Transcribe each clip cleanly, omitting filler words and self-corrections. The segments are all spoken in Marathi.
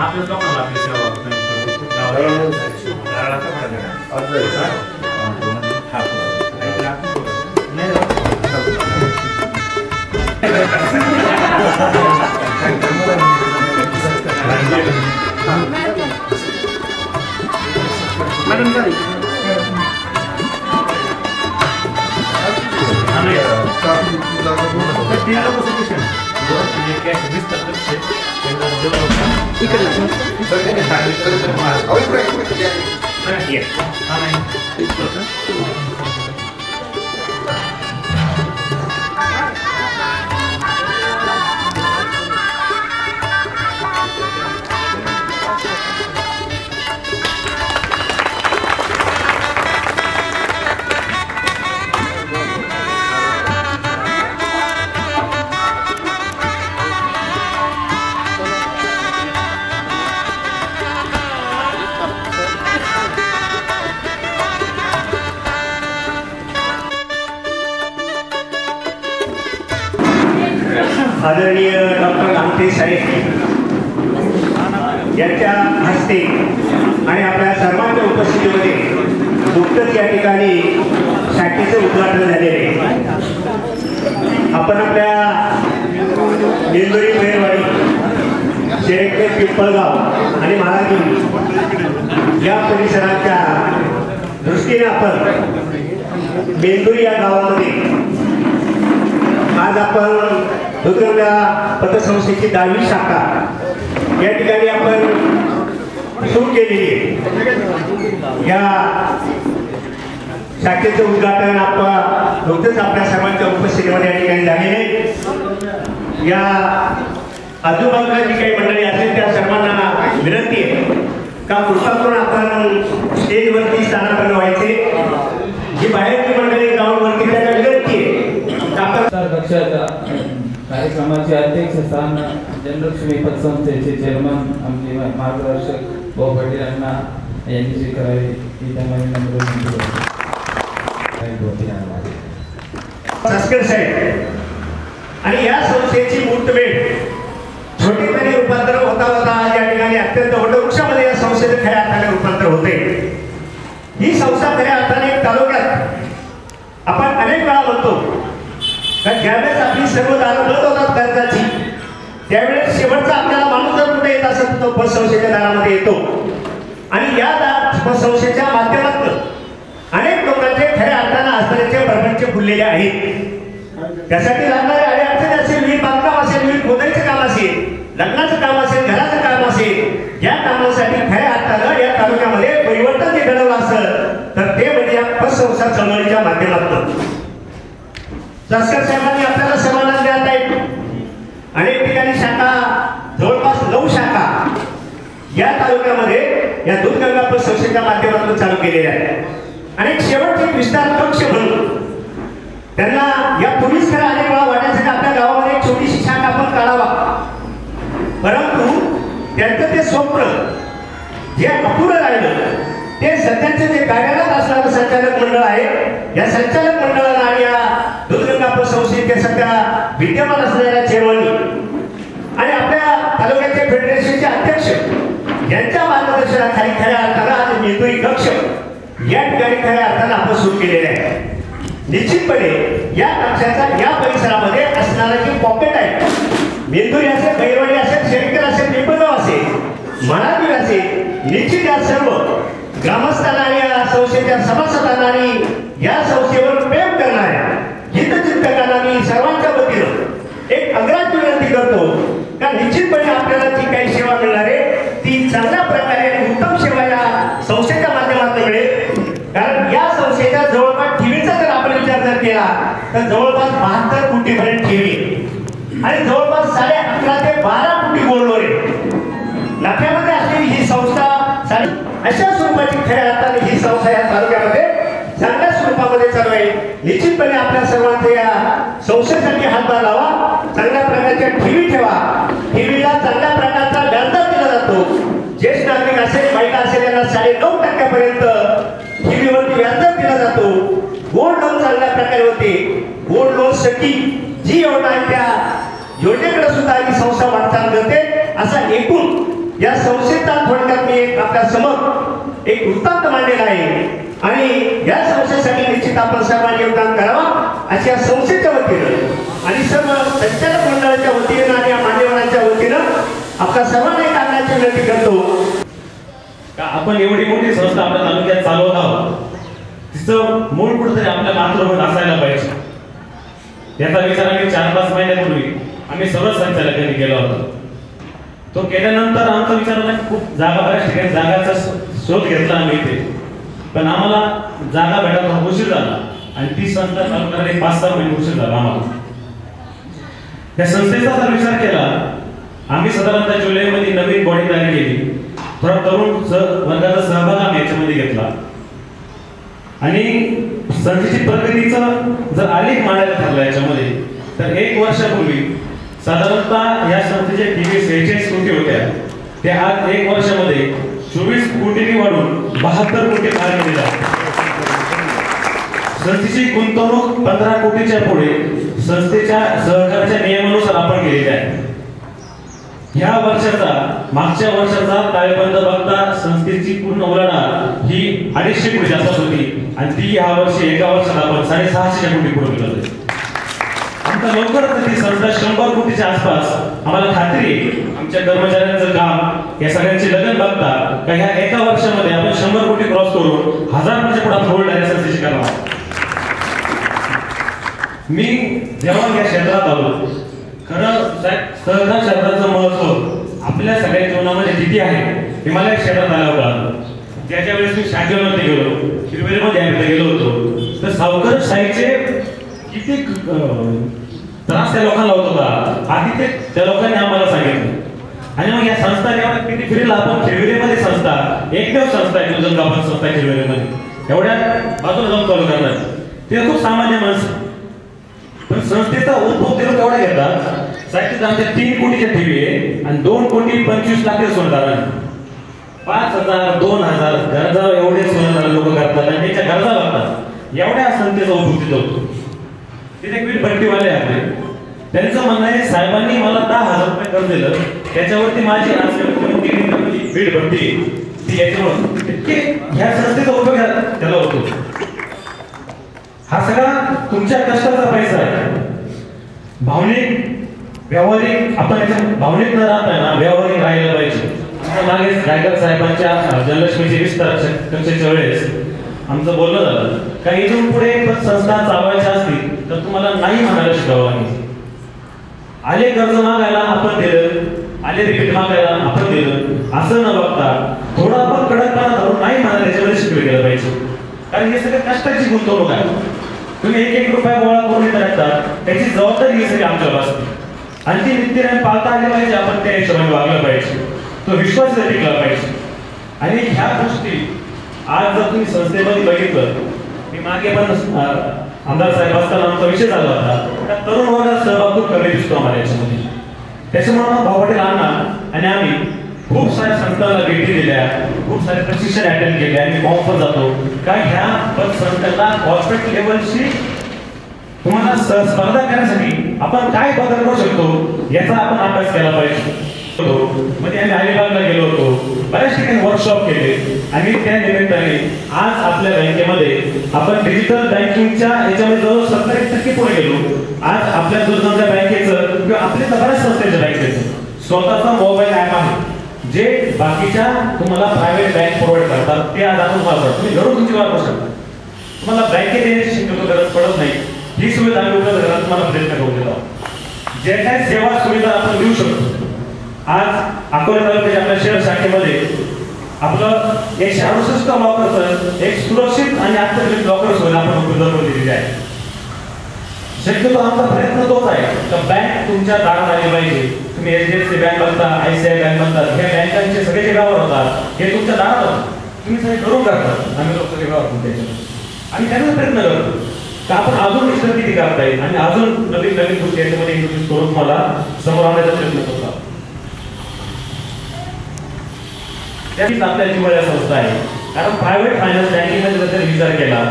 आपल्याच लोकांना आपली सेवा मॅडम झाली आदरणीय डॉक्टर आमटे साहेब यांच्या हस्ते आणि आपल्या सर्वांच्या उपस्थितीमध्ये नुकतंच या ठिकाणी शाखेचं उद्घाटन झालेले आहे. आपण आपल्या निलगिरी मेहरवाडी शेळके पिंपळगाव आणि महाराजी या परिसराच्या दृष्टीने आपण मेंदुरी या गावामध्ये आज आपण दुर्गंगा पतसंस्थेची 10वी शाखा या ठिकाणी आपण सुरू केलेली आहे. या शाखेचं उद्घाटन आपण नुकतंच आपल्या सर्वांच्या उपस्थितीमध्ये या ठिकाणी झालेले. या आजूबाजूला जी काही मंडळी असेल त्या सर्वांना विनंती आहे का कृपा करून आपण स्टेजवरती स्थानापन्न व्हायचे. जी बाहेरची मंडळी ग्राउंडवरती त्यांना विनंती आहे कक्षाच्या कार्यक्रमाचे अध्यक्षस्थान जनलक्ष्मी पतसंस्थेचे चेअरमन आमचे मार्गदर्शक भाऊ पाटील यांना यांनी स्वीकारावे ही त्यांना नम्र सास्कर साहेब. आणि या संस्थेची मुहूर्तमेढ छोटेखानी रूपांतर होता होता आज या ठिकाणी अत्यंत वटवृक्षामध्ये या संस्थेचं खऱ्या अर्थाने रूपांतर होते. ही संस्था खऱ्या अर्थाने तालुक्यात आपण अनेक वेळा म्हणतो ज्यावेळेस आपली सर्व दारं बंद होतात कर्जाची त्यावेळेस शेवटचा आपल्याला माणूस जर कुठे येत असेल तो पतसंस्थेच्या दारामध्ये येतो. आणि या पतसंस्थेच्या माध्यमातून अनेक लोकांचे खऱ्या अर्थानं आसऱ्याचे प्रपंच फुललेले आहेत. त्यासाठी लागणारे अडचणी असेल, विहीर बांधकाम असेल, विहीर खोदायचं काम असेल, लग्नाचं काम असेल, घराचं काम असेल, या कामासाठी खऱ्या अर्थानं या तालुक्यामध्ये परिवर्तन जे घडवलं असेल तर ते म्हणजे या पतसंस्था चळवळीच्या माध्यमातून. सास्कर साहेबांनी आपल्याला सर्वांना ज्ञात आहे अनेक ठिकाणी शाखा जवळपास 9 शाखा या तालुक्यामध्ये या दूधगंगा पतसंस्थेच्या माध्यमातून चालू केलेल्या आहेत. आणि शेवटचे विस्तार कक्ष म्हणून त्यांना या पूर्वीच खरं अनेक वेळा वाटायचं की आपल्या गावामध्ये एक छोटीशी शाखा आपण काढावा, परंतु त्यांचं ते स्वप्न जे अपुरं राहिलं ते सध्याचे जे कार्यरत असणारं संचालक मंडळ आहे या संचालक मंडळाला आणि या दूधगंगा पतसंस्थेचे सध्या विद्यमान असणाऱ्या चेअरमनी आणि आपल्या तालुक्याचे फेडरेशनचे अध्यक्ष यांच्या मार्गदर्शनाखाली खऱ्या अर्थानं आज मेंदुरी कक्ष या ठिकाणी खऱ्या अर्थानं आपण सुरू केलेले आहे. निश्चितपणे या कक्षाचा या परिसरामध्ये असणारा जे पॉकेट आहे मेंदुरी असेल, बैरवाडी असेल, शेळकेर असेल, पिंपळगाव असेल, महाराजी असेल, निश्चित या सर्व ग्रामस्थांना आणि या संस्थेच्या सभासदांना आणि या संस्थेवर प्रेम करणाऱ्या हितचिंतकांना मी सर्वांच्या वतीनं एक अग्राह्य विनंती करतो का निश्चितपणे आपल्याला जी काही सेवा मिळणार आहे ती चांगल्या प्रकारे उत्तम सेवा या संस्थेच्या माध्यमातून मिळेल. कारण या संस्थेच्या जवळपास ठेवीचा जर आपण विचार जर केला तर जवळपास 72 कोटीपर्यंत ठेवी आणि जवळपास 11.5 ते 12 कोटी गोल्डवर नफ्यामध्ये असलेली ही संस्था अशा स्वरूपाची खऱ्या अर्थाने ही संस्था या तालुक्यामध्ये चांगल्या स्वरूपामध्ये चालू आहे. निश्चितपणे आपल्या सर्वांच्या या संस्थेसाठी हातभार लावा, चांगल्या प्रकारच्या ठेवी ठेवा, ठेवीला चांगल्या प्रकारचा व्याजदर दिला जातो. ज्येष्ठ नागरिक असेल, महिला असेल यांना 9.5% ठेवीवरती व्याजदर दिला जातो. गोल्ड लोन चांगल्या प्रकारे होते. गोल्ड लोन सखी जी योजना आहे त्या योजनेकडे सुद्धा ही संस्था वाटचाल करते. असा एकूण या संस्थेचा थोडक्यात मी एक आपल्या समोर एक वृत्तांत मांडलेला आहे आणि या संस्थेसाठी निश्चित आपण सर्वांनी योगदान करावं अशी या संस्थेच्या वतीनं आणि सर्व संचालक मंडळाच्या वतीनं आणि या मान्यवरांच्या वतीनं आपल्या सर्वांना एक आग्रहाची विनंती करतो का आपण एवढी मोठी संस्था आपल्या तालुक्यात चालवत आहोत, तिचं मूळ कुठेतरी आपल्या मातृभूमीत असायला पाहिजे। याचा विचार आम्ही 4-5 महिन्यापूर्वी आम्ही सर्व संचालकांनी केला होता। तो केल्यानंतर आमचा विचार होता की खूप बऱ्याच ठिकाणी जागाचा शोध घेतला आम्ही इथे, पण आम्हाला जागा भेटायला उशीर झाला आणि ती संस्था चालू करायला 5-6 महिने उशीर झाला आम्हाला। या संस्थेचा जर विचार केला, आम्ही साधारणतः जुलैमध्ये नवीन बॉडी तयार केली, थोडा तरुण वर्गाचा सहभाग आम्ही याच्यामध्ये घेतला आणि संस्थेची प्रगतीचा जर आलेख मांडायला ठरला याच्यामध्ये, तर 1 वर्षापूर्वी साधारणतः या संस्थेचे टीव्ही 46 कोटी होत्या, ते आज 1 वर्षामध्ये 24 कोटींनी वाढून 72 कोटी बाहेर गेलेला आहे। संस्थेची गुंतवणूक 15 कोटीच्या पुढे संस्थेच्या सहकार्याच्या नियमानुसार आपण केलेली आहे। ह्या वर्षाचा मागच्या वर्षाचा ताळेबंद बघता संस्थेची पूर्ण उलाढाल ही 250 कोटी जास्त होती आणि ती ह्या वर्षी एका वर्षात आपण 650 कोटी पुढे गेलो। आमचा लवकरच ती संस्था 100 कोटीच्या आसपास आम्हाला खात्री आहे। आमच्या कर्मचाऱ्यांचं काम या सगळ्यांची लगन बघता का ह्या एका वर्षामध्ये आपण 100 कोटी क्रॉस करून 1000 पुढे होल्ड आहे संस्थेची करणार। मी जेव्हा या क्षेत्रात आलो, खरं सहकार क्षेत्राचं महत्व आपल्या सगळ्या जीवनामध्ये किती आहे हे मला या क्षेत्रात आल्यावर कळलं। त्याच्या वेळेस मी शाखेवरती गेलो, शिरवेलमध्ये गेलो होतो, तर सावकर शाहीचे किती त्रास त्या लोकांना होत होता आधी ते त्या लोकांनी आम्हाला सांगितलं। आणि मग या संस्था जेव्हा किती फिरला आपण खिरविलेमध्ये संस्था एकमेव संस्था आहे दुधनगाव संस्था खिरविलेमध्ये एवढ्या बाजूला जाऊन चालू करणार, ते खूप सामान्य माणसं, पण संस्थेचा उद्भव ते एवढा घेतात साहित्यात आमच्या 3 कोटीच्या ठेवी आहे आणि 2 कोटी 25 लाख सोनदार, 5000 2000 गरजा एवढे सोनदार लोक करतात आणि त्याच्या गरजा लागतात एवढ्या संस्थेचा उद्भव तिथं होतो। तिथे एक वीट भट्टीवाले आपले, त्यांचं म्हणणं आहे साहेबांनी मला 10,000 रुपये कर्ज दिलं, त्याच्यावरती माझी वीट भट्टी ती याच्यामुळे ह्या संस्थेचा उपयोग त्याला होतो। हा सगळा तुमच्या कष्टाचा पैसा आहे। भावनिक व्यावहारिक आपण याच्या भावनिक न राहता ना व्यावहारिक राहायला पाहिजे। मागे गायकर साहेबांच्या जनलक्ष्मीची विस्तार चर्चेच्या वेळेस आमचं बोलणं झालं का इथून पुढे संस्था चालवायच्या असतील तर तुम्हाला नाही म्हणायला शिकावं लागेल। आले कर्ज मागायला आपण दिलं, आले रिपीट मागायला आपण दिलं, असं न बघता थोडं आपण कडकपणा धरून नाही म्हणायला याच्यामध्ये शिकवलं गेलं पाहिजे, कारण हे सगळं कष्टाची गुंतवणूक आहे। तुम्ही 1-1 रुपया गोळा करून येतात त्याची जबाबदारी ही सगळी आमच्यावर असते आणि ती नित्यनेम पाळता आली पाहिजे, आपण त्या हिशोबाने वागलं पाहिजे, तो विश्वास टिकला पाहिजे। आणि ह्या गोष्टी आज जर तुम्ही संस्थेमध्ये बघितलं, मी मागे पण आमदार साहेब असताना आमचा विषय झाला होता त्या तरुण वर्गात सहभाग खूप कमी दिसतो आम्हाला याच्यामध्ये। त्याच्यामुळे भाऊ पाटील अण्णा आणि आम्ही खूप साऱ्या संस्थांना भेटी दिल्या, खूप सारे प्रशिक्षण अटेंड केले आणि मॉफर जातो का ह्या संस्थेला कॉर्पोरेट लेवलशी तुम्हाला स्पर्धा करण्यासाठी आपण काय बदल करू शकतो याचा आपण अभ्यास केला पाहिजे। मध्ये आम्ही अलिबागला गेलो होतो, बऱ्याच ठिकाणी वर्कशॉप केले आणि त्या निमित्ताने आज आपल्या बँकेमध्ये आपण डिजिटल बँकिंगच्या याच्यामध्ये जवळ 70% पुढे गेलो। आज आपल्या दुर्गमच्या बँकेचं किंवा आपल्या बऱ्याच संस्थेच्या बँकेचं स्वतःचा मोबाईल ऍप आहे जे बाकीच्या तुम्हाला प्रायव्हेट बँक प्रोव्हाइड करतात, ते आज आपण वापरतो। तुम्ही घरून तुमची वापरू शकता, तुम्हाला बँकेत येण्याची शक्यतो गरज पडत नाही। ही सुविधा आम्ही उपलब्ध करायला तुम्हाला प्रयत्न करून देतो। जे काही सेवा सुविधा आपण देऊ शकतो, आज अकोला तालुक्याच्या आपल्या शहर शाखेमध्ये आपलं 168 लॉकरचं एक सुरक्षित आणि अत्याधुनिक लॉकर सुविधा आपण उपलब्ध करून दिलेली आहे। शक्यतो आमचा प्रयत्न तोच आहे की बँक तुमच्या दारात आली पाहिजे। तुम्ही HDFC बँक बघता, ICICI बँक बघता, ह्या बँकांचे सगळे जे व्यवहार होतात हे तुमच्या दारात होतात, तुम्ही सगळे करून करतात, आम्ही लोक सगळे व्यवहार करतो आणि त्याचा प्रयत्न करतो का आपण अजून विस्तार किती करता येईल आणि अजून नवीन नवीन गोष्टी याच्यामध्ये इंट्रोड्यूस करून मला समोर आणण्याचा प्रयत्न करतो। त्याचीच आपल्या जिव्हाळ्या संस्था आहे, कारण प्रायव्हेट फायनान्स बँकिंगमध्ये जर विचार केला,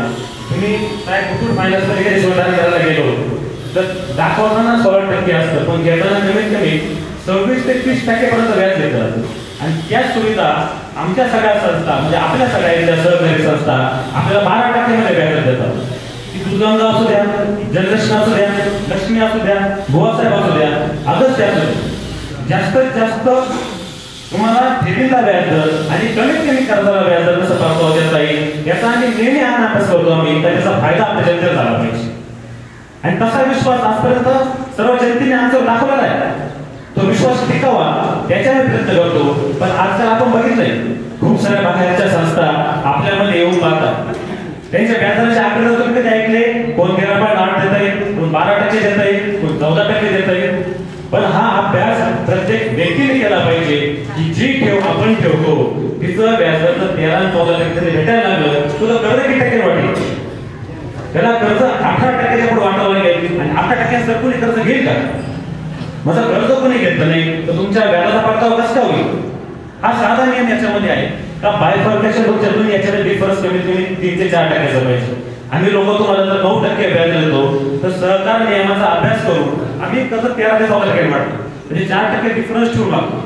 तुम्ही काय मुथूट फायनान्स मध्ये सोडणार करायला गेलो तर दाखवताना 16% असतं, पण घेताना कमीत कमी 26 ते 30% पर्यंत व्याज देतात आणि त्या सुविधा आमच्या सगळ्या संस्था म्हणजे आपल्या सगळ्या सहकारी संस्था आपल्याला 12% व्याज देतात. ती दुर्गंगा असू द्या, जनलक्ष्मी असू द्या, लक्ष्मी असू द्या, गोवासाहेब असू द्या, अगस्त्य असू द्या, जास्तीत जास्त तुम्हाला ठेवीला व्याज दर आणि कमीत कमी कर्जाला व्याज दर कसं प्राप्त होता येईल याचा आम्ही नेहमी अभ्यास करतो आम्ही. त्याचा फायदा आपल्या जनतेला झाला पाहिजे आणि तसा विश्वास आजपर्यंत सर्व जनतेने आमच्यावर दाखवलेला आहे. तो विश्वास टिकावा त्याच्यावर प्रयत्न करतो. पण आजकाल आपण बघितलंय खूप साऱ्या बाहेरच्या संस्था आपल्यामध्ये येऊन पाहतात. त्यांच्या व्याजाचे आकडे तुम्ही कधी ऐकले? कोण 13.8 देता येईल, कोण 12% देता येईल, कोण 14% देता येईल. पण हा अभ्यास प्रत्येक व्यक्तीने केला पाहिजे की जी ठेव आपण ठेवतो तिचं व्याज जर 13 आणि 14% भेटायला लागलं तुला कर्ज किती टक्के वाटेल? त्याला कर्ज 18% पुढे वाटावं लागेल आणि 18% जर कोणी कर्ज घेईल का? माझा कर्ज कोणी घेतलं नाही तर तुमच्या व्याजाचा परतावा कसा होईल? हा साधा नियम याच्यामध्ये आहे का बायफर्केशन तुमच्यातून याच्यामध्ये डिफरन्स कमीत कमी 3 ते 4% पाहिजे. आम्ही लोक तुम्हाला जर 9% व्याज देतो तर सहकार नियमाचा अभ्यास करून आम्ही कर्ज 13 ते 14% वाटतो म्हणजे 4% डिफरन्स ठेवून लागतो.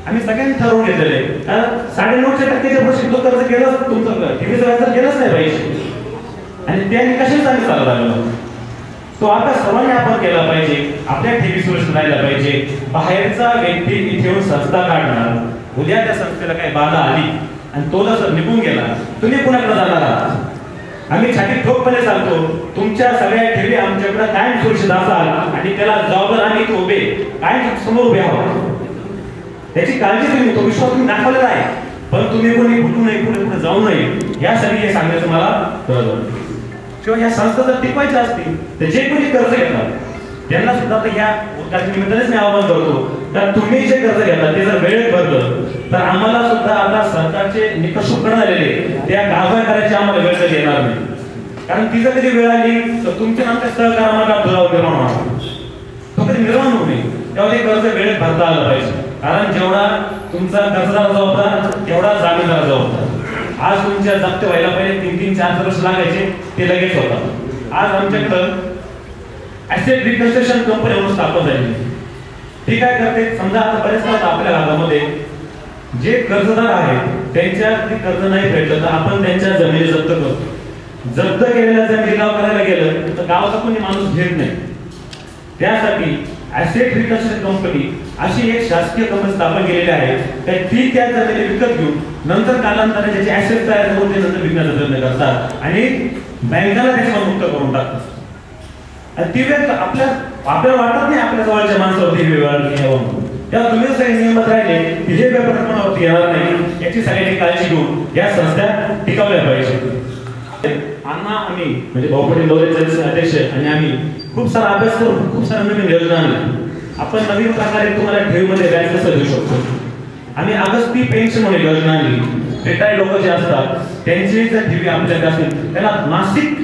आम्ही सगळ्यांनी ठरवून घेतलेले कारण 9.5% वर्षी तो कर्ज केलं तुमचं ठेवीचं व्याज गेलंच नाही पाहिजे आणि त्याने कशाच आम्ही चालू लागलो. तो अभ्यास सर्वांनी आपण केला पाहिजे. आपल्या ठेवी सुरक्षित राहायला पाहिजे. बाहेरचा व्यक्ती इथे येऊन संस्था काढणार, उद्या त्या संस्थेला काही बाधा आली आणि तो जर निघून गेला तुम्ही कुणाकडे जाणार आहात? आम्ही छाती ठोकपणे सांगतो तुमच्या सगळ्या ठेवी आमच्याकडे कायम सुरक्षित असाल आणि त्याला जबाबदार आम्ही उभे कायम समोर उभे आहोत. त्याची काळजी तुम्ही, तो विश्वास तुम्ही दाखवलेला आहे. पण तुम्ही कोणी फुटू नये, पुढे जाऊ नये यासाठी हे सांगायचं मला गरज वाटते. किंवा या संस्था जर टिकवायच्या असतील तर जे कोणी कर्ज घेतात त्यांना सुद्धा ह्या निमित्तानेच मी आवाहन करतो तर तुम्ही जे कर्ज घेतात ते जर वेळेत भरलं तर आम्हाला सुद्धा आता सरकारचे निकष उपकरण आलेले त्या कारवाई करायची आम्हाला वेळ कधी येणार नाही. कारण ती जर कधी वेळ आली तर तुमच्या आमच्या सहकार आम्हाला दुरावा निर्माण होणार, तो कधी निर्माण होऊ नये. तेव्हा ते कर्ज वेळेत भरता आलं पाहिजे. कारण जेवढा तुमचा कर्जदार जबाबदार तेवढा जामीनदार जबाबदार. आज तुमच्या जप्त व्हायला पहिले 3-4 वर्ष लागायचे ते लगेच होतात. आज आमच्याकडं ऍसेट रिकन्स्ट्रक्शन कंपनी म्हणून स्थापन झाली. ती काय करते? समजा आता बरेच आपल्या भागामध्ये जे कर्जदार आहेत त्यांच्या कर्ज नाही फेडलं तर आपण त्यांच्या जमिनी जप्त करतो. जप्त केलेल्या जमीन लिलाव करायला गेलं तर गावाचा कोणी माणूस घेत नाही. त्यासाठी ऍसेट रिकन्स्ट्रक्शन कंपनी अशी एक शासकीय कंपनी स्थापन केलेली आहे तर ती त्या जमिनी विकत घेऊन नंतर कालांतराने त्याचे ऍसेट तयार करून ते नंतर विकण्याचा प्रयत्न करतात आणि बँकाला त्याच्यावर मुक्त करून टाकतात. आणि ती वेळ आपल्याला वाटत नाही आपल्या जवळच्या माणसावरती वेळ यावं. तेव्हा तुम्ही सगळे नियमित राहिले की हे व्यापार कोणावरती येणार नाही याची सगळ्यांनी काळजी घेऊन या संस्था टिकवल्या पाहिजे. अण्णा आम्ही म्हणजे भाऊ पाटील लोरेचे अध्यक्ष आणि आम्ही खूप सारा अभ्यास करून खूप साऱ्या नवीन योजना आणल्या. आपण नवीन प्रकारे तुम्हाला ठेवीमध्ये व्याज कसं देऊ शकतो. आम्ही अगस्ती पेन्शन म्हणून योजना आणली. रिटायर्ड लोक जे असतात त्यांची जर ठेवी आपल्याकडे असतील त्यांना मासिक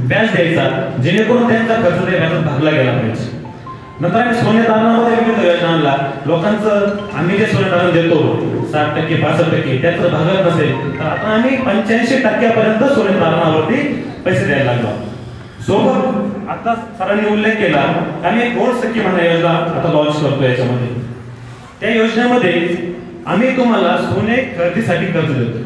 व्याज द्यायचा जेणेकरून त्यांचा खर्च त्या व्याजात भागला गेला पाहिजे. नंतर आम्ही सोने तारणामध्ये विविध योजना आणला. लोकांचं आम्ही जे सोने तारण देतो 60%, 65% त्याचं भागत नसेल तर आता आम्ही 85% सोने तारणावरती पैसे द्यायला लागलो. सोबत आता सरांनी उल्लेख केला आम्ही गोल्ड सखी म्हणून योजना आता लॉन्च करतो. याच्यामध्ये त्या योजनेमध्ये आम्ही तुम्हाला सोने खरेदीसाठी कर्ज देतो.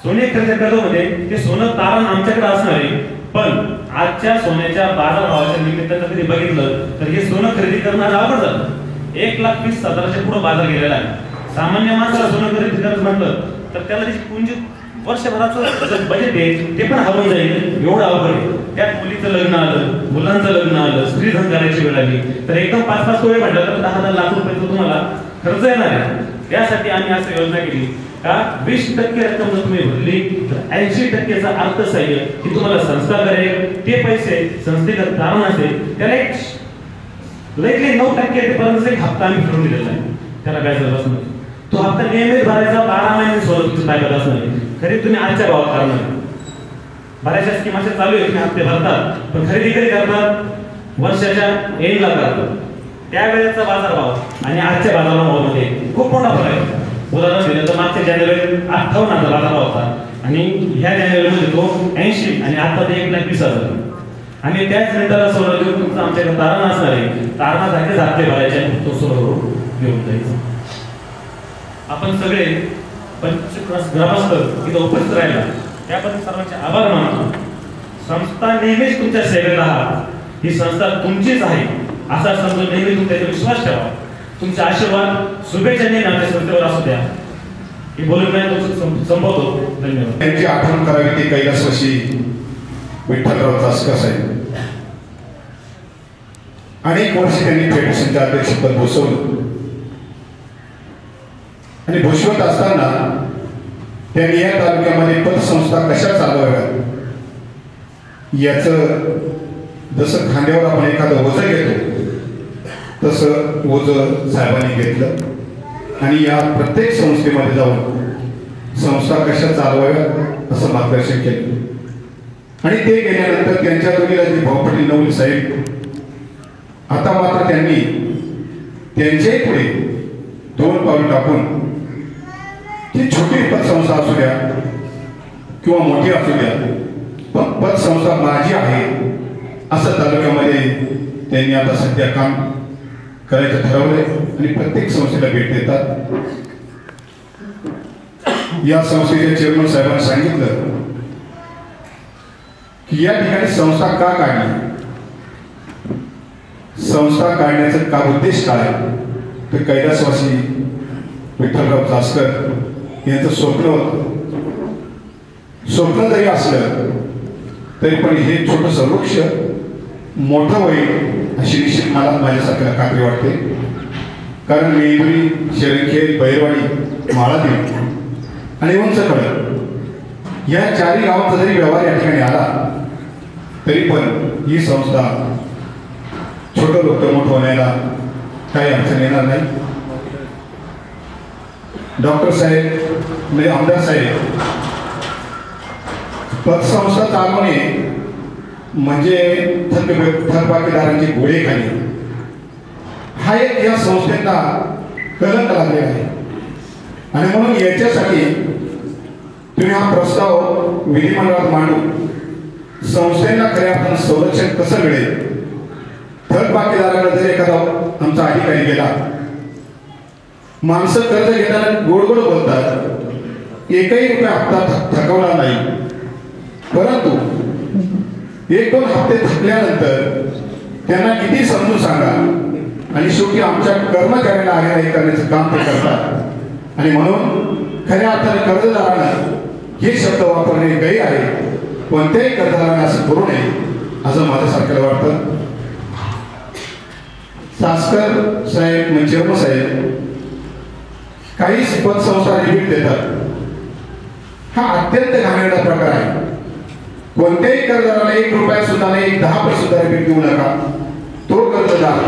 सोने खरेदी कर्जामध्ये ते सोनं तारण आमच्याकडे असणार आहे. पण आजच्या सोन्याच्या बाजारभावाच्या निमित्तानं कधी बघितलं तर हे सोनं खरेदी करणं अवघड झालं. 1,20,000च्या पुढे बाजार गेलेला आहे. सामान्य माणसाला सोनं खरेदी करायचं म्हटलं तर त्याला त्याची पुंजी वर्षभराचं बजेट आहे ते पण हवं जाईल एवढं अवघड आहे. त्यात मुलीचं लग्न आलं, मुलांचं लग्न आलं, स्त्रीधन करायची वेळ आली तर एकदम 5-5 तोळे म्हटलं तर 10,000 लाख रुपये तुम्हाला खर्च येणार आहे. त्यासाठी आम्ही असं योजना केली का 20% रक्कम जर तुम्ही भरली तर 80%चा अर्थसहाय्य की तुम्हाला संस्था करेल. ते पैसे संस्थेचं तारण असेल त्याला एक लईतले 9% पर्यंत एक हप्ता आम्ही भरून दिलेला आहे. त्याला व्याज बसणार. तो हप्ता नियमित भरायचा 12 महिने सोडून तुमची ताकद असणार. खरेदी तुम्ही आजच्या भावात करणार. बऱ्याचशा स्कीम अशा चालू आहे तुम्ही हप्ते भरतात पण खरेदी कधी करतात वर्षाच्या एंडला करतात. त्यावेळेचा बाजारभाव आणि आजच्या बाजारभावामध्ये खूप मोठा फरक आहे. उदाहरण दिलं तर मागच्या जानेवारीत 58,000 बाजारभाव होता आणि ह्या जानेवारीमध्ये तो 80 आणि आता ते 1,20,000. आणि त्याच मिनिटाला सोनं घेऊन तुमचं आमच्याकडे तारण असणार आहे. तारणासारखे हप्ते भरायचे तो सोनं घेऊन जायचं. आपण सगळे ग्रामस्थ इथं उपस्थित राहिला त्याबद्दल सर्वांचे आभार मानतो. संस्था नेहमीच तुमच्या सेवेत आहात. ही संस्था तुमचीच आहे असा समजून नेहमी तुमच्यावर विश्वास ठेवा. तुमचे आशीर्वाद शुभेच्छा नेहमी आमच्या संस्थेवर असू द्या. ही बोलून मी संपवतो. धन्यवाद. त्यांची आठवण करावी ती कैलासवासी विठ्ठलराव चासकर साहेब. अनेक वर्ष त्यांनी फेडरेशनचे अध्यक्षपद भूषवलं आणि भूषवत असताना त्यांनी या तालुक्यामध्ये पतसंस्था कशा चालवाव्यात याचं जसं खांद्यावर आपण एखादं ओझं घेतो तसं ओझं साहेबांनी घेतलं आणि या प्रत्येक संस्थेमध्ये जाऊन संस्था कशा चालवाव्यात असं मार्गदर्शन केलं. आणि ते गेल्यानंतर त्यांच्या जोडीला जे भाऊ पाटील नवले साहेब आता मात्र त्यांनी त्यांच्याही पुढे 2 पाऊल टाकून ती छोटी पतसंस्था असू द्या किंवा मोठी असू द्या पण पतसंस्था माझी आहे असं तालुक्यामध्ये त्यांनी आता सध्या काम करायचं ठरवलंय आणि प्रत्येक संस्थेला भेट देतात. या संस्थेच्या चेअरमन साहेबांनी सांगितलं की या ठिकाणी संस्था का काढली, संस्था काढण्याचा का उद्देश काय, तर कैलासवासी विठ्ठलराव चासकर यांचं स्वप्न जरी असलं तरी पण हे छोटंसं वृक्ष मोठं होईल अशी निश्चित मला माझ्यासारख्याला खात्री वाटते. कारण मेंदुरी, शेरखेड, बैरवाडी, माळादेव आणि उंचकडं या 4 गावांचा जरी व्यवहार या ठिकाणी आला तरी पण ही संस्था छोटं लोक मोठं होण्याला काही अडचण येणार नाही. डॉक्टर साहेब म्हणजे आमदार साहेब पतसंस्था चालवणे म्हणजे थकबाकीदारांची गोळे खाणे हा एक या संस्थेला कलंक लागलेला आहे. आणि म्हणून याच्यासाठी तुम्ही हा प्रस्ताव विधिमंडळात मांडून संस्थेला खऱ्या अर्थानं संरक्षण कसं मिळेल. थकबाकीदारांना जर एखादा आमचा अधिकारी गेला, माणसं कर्ज घेताना गोड गोड बोलतात, 1ही रुपया हप्ता थकवला नाही, परंतु 1-2 हप्ते थकल्यानंतर त्यांना किती समजून सांगा आणि शेवटी आमच्या कर्मचाऱ्यांना आग्रह करण्याचं काम ते करतात. आणि म्हणून खऱ्या अर्थाने कर्जदारांना हे शब्द वापरणे गैर आहे. कोणत्याही कर्जदारांना असं करू नये असं माझ्यासारख्याला वाटतं. चासकर साहेब म्हणजे चेअरमन साहेब काही पतसंस्था रिबीट देतात. हा अत्यंत घाणेरडा प्रकार आहे. कोणत्याही कर्जदाराला 1 रुपया सुद्धा नाही, 10 पैसे सुद्धा रिबीट देऊ नका. तो कर्जदार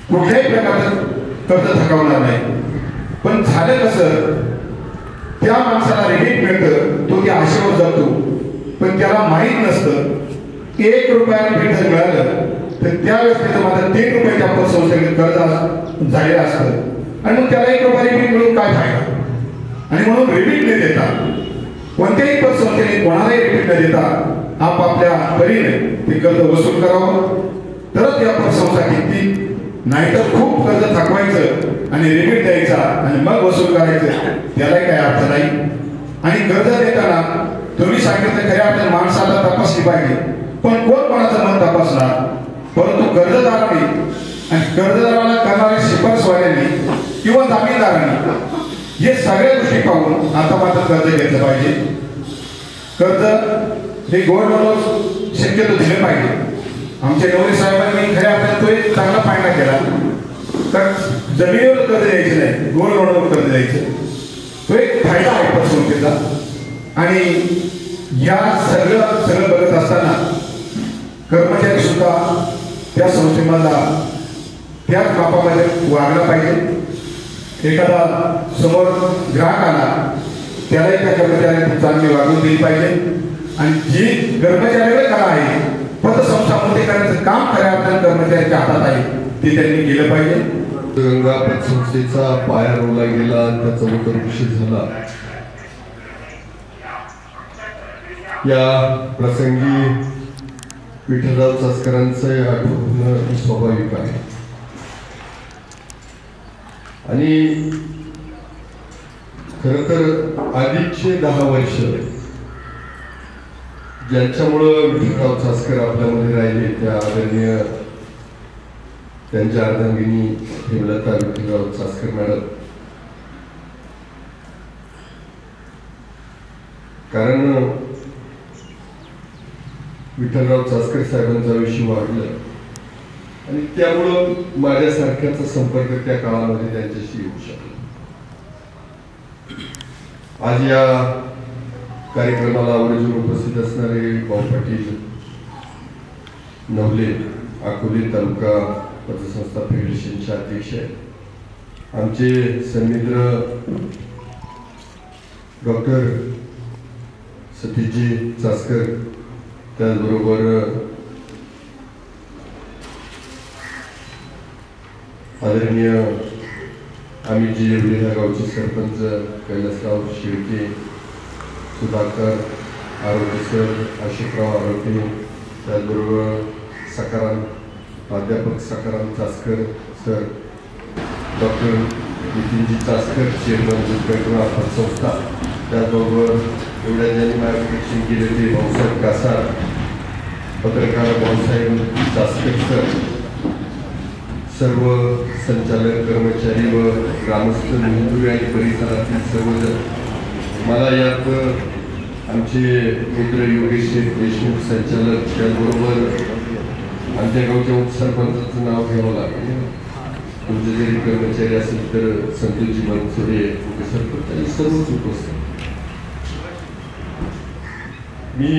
कुठल्याही प्रकारचं कर्ज थकवणार नाही. पण झालं कसं, त्या माणसाला रिबीट मिळतं, तो त्या आशेवर जातो, पण त्याला माहीत नसतं 1 रुपया रिबीट जर मिळालं तर त्यावेळेस त्याचं मात्र 3 रुपयाच्या पतसंस्थेकडे कर्ज झालेलं असतं आणि मग त्याला 1 रुपया रिबीट मिळून काय फायदा. आणि म्हणून रिबीट न देता कोणत्याही पतसंस्थेने कोणालाही रिबीट न देता आपापल्या परीने ते कर्ज वसूल करावं, तरच या पतसंस्था टिकतील. नाहीतर खूप कर्ज थकवायचं आणि रिबीट द्यायचा आणि मग वसूल करायचं, त्यालाही काही अर्थ नाही. आणि कर्ज देताना तुम्ही सांगितलं खऱ्या अर्थाने माणसाला तपासली पाहिजे, पण कोण कोणाचं मन तपासणार. परंतु कर्जदारांनी आणि कर्जदाराला करणाऱ्या शिफारसवाल्यांनी किंवा जामीनदारांनी हे सगळ्या गोष्टी पाहून आता मात्र कर्ज घेतलं पाहिजे. कर्ज हे गोड बोलून शक्यतो दिले पाहिजे. आमच्या नवरे साहेबांनी खऱ्या अर्थाने तो एक चांगला फायदा केला. तर जमिनीवर कर्ज द्यायचं नाही, गोड बोलून कर्ज द्यायचं, तो एक फायदा आहे पतसंस्थेचा. आणि या सगळं बघत असताना कर्मचारी सुद्धा त्या संस्थेमधला त्याच मापामध्ये वागला पाहिजे. एखादा समोर ग्राहक आला त्यालाही त्या कर्मचाऱ्यांनी चांगली वागणूक दिली पाहिजे. आणि जी कर्मचाऱ्याकडे कला आहे, पतसंस्थामध्ये करायचं काम खऱ्या अर्थाने कर्मचाऱ्यांच्या हातात आहे, ते त्यांनी केलं पाहिजे. गंगा पतसंस्थेचा पाया रोवला गेला, त्याचा वृक्ष झाला. या प्रसंगी विठ्ठलराव चासकरांचं आठवण स्वाभाविक आहे. आणि खरं तर आधीचे 10 वर्ष ज्यांच्यामुळं विठ्ठलराव चासकर आपल्यामध्ये राहिले त्या आदरणीय त्यांच्या अर्धांगिनी हेमलता विठ्ठलराव चासकर मॅडम. कारण विठ्ठलराव चासकर साहेबांचं आयुष्य वाढलं आणि त्यामुळं माझ्यासारख्याचा संपर्क त्या काळामध्ये त्यांच्याशी येऊ शकला. आज या कार्यक्रमाला आवर्जून उपस्थित असणारे भाऊ पाटील नवले, अकोले तालुका पतसंस्था फेडरेशनचे अध्यक्ष आहेत, आमचे सन्मित्र डॉक्टर सतीशजी चासकर, त्याचबरोबर आदरणीय अमितजी येवले ह्या गावचे सरपंच कैलासराव शेळके, सुधाकर आरोग्य सर, अशोकराव आरोग्य, त्याचबरोबर सकाराम प्राध्यापक Sakaram Chaskar sir, doctor Nitinji Chaskar chairman विद्यापीठ पतसंस्था, त्याचबरोबर एवढ्या ज्यांनी मार्गदर्शन केले ते भाऊसाहेब कासार, पत्रकार भाऊसाहेब चासकर सर, सर्व संचालक कर्मचारी व ग्रामस्थ मंजुरी आणि परिसरातील सर्वजण. मला यात आमचे मित्र योगेश देशमुख संचालक, त्याचबरोबर आमच्या गावच्या उपसरपंचाचं नाव घ्यावं लागेल. तुमचे जरी कर्मचारी असेल तर संतोषजी बनसोडे उपसरपंच आणि सर्वच उपस्थित. मी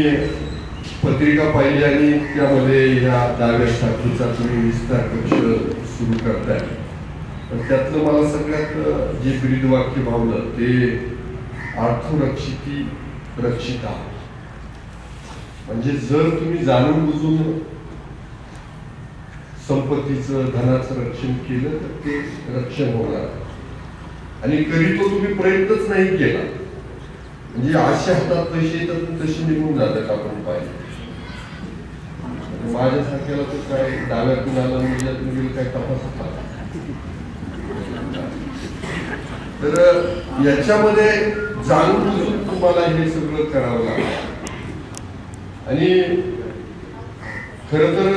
पत्रिका पाहिली आणि त्यामध्ये ह्या 10व्या शाखेचा तुम्ही विस्तार कक्ष सुरू करताय. पण त्यातलं मला सगळ्यात जे ब्रीदवाक्य भावलं ते अर्थरक्षिती रक्षिता. म्हणजे जर तुम्ही जाणून बुजून संपत्तीचं धनाचं रक्षण केलं तर ते रक्षण होणार आणि कधी तो तुम्ही प्रयत्नच नाही केला म्हणजे अशा हातात पैसे येतात तशी निघून जातात. आपण पाहिजे माझ्यासारख्याला तर काय डाव्यातून आला मुलातून गेलं काय तपास होता. तर याच्यामध्ये जाणून बुजून तुम्हाला हे सगळं करावं लागतं. आणि खरं तर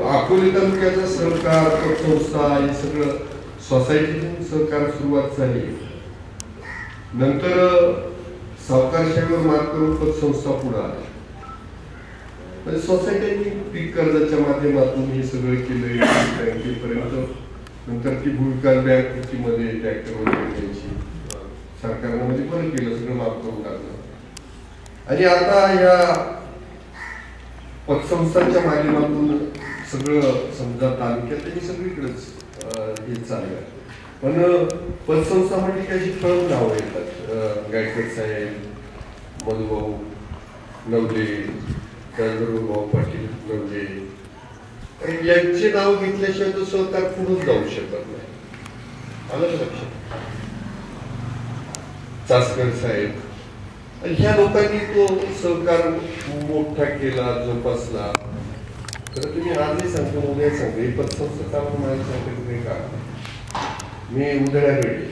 अकोले तालुक्याचा सहकार पतसंस्था हे सगळं सोसायटीतून सहकार सुरुवात झाली. नंतर सावकारशाहीवर मात करून पतसंस्था पुढे आली. सोसायटीने पीक कर्जाच्या माध्यमातून हे सगळं केलं बँकेपर्यंत. नंतर ती भूविकास बँक कृतीमध्ये ट्रॅक्टर वगैरे द्यायची, सरकारनं मध्ये बरं केलं, सगळं माफ करून टाकलं. आणि आता ह्या पतसंस्थांच्या माध्यमातून सगळं समजा तालुक्यात आणि सगळीकडेच हे चाललं. पण पतसंस्था म्हणजे काही ठळक नावं येतात. गायकवाड साहेब, मधुभाऊ नवले, त्याचबरोबर भाऊ पाटील नवले, यांचे नाव घेतल्याशिवाय तो सहकार पुढे जाऊ शकत नाही. आलं लक्षात? चासकर साहेब, ह्या लोकांनी तो सहकार मोठा केला, जोपासला. तर तुम्ही आजही सांगतो, उद्या सांगतो, ही पतसंस्था माझ्या सांगते का मी उद्या वेळी.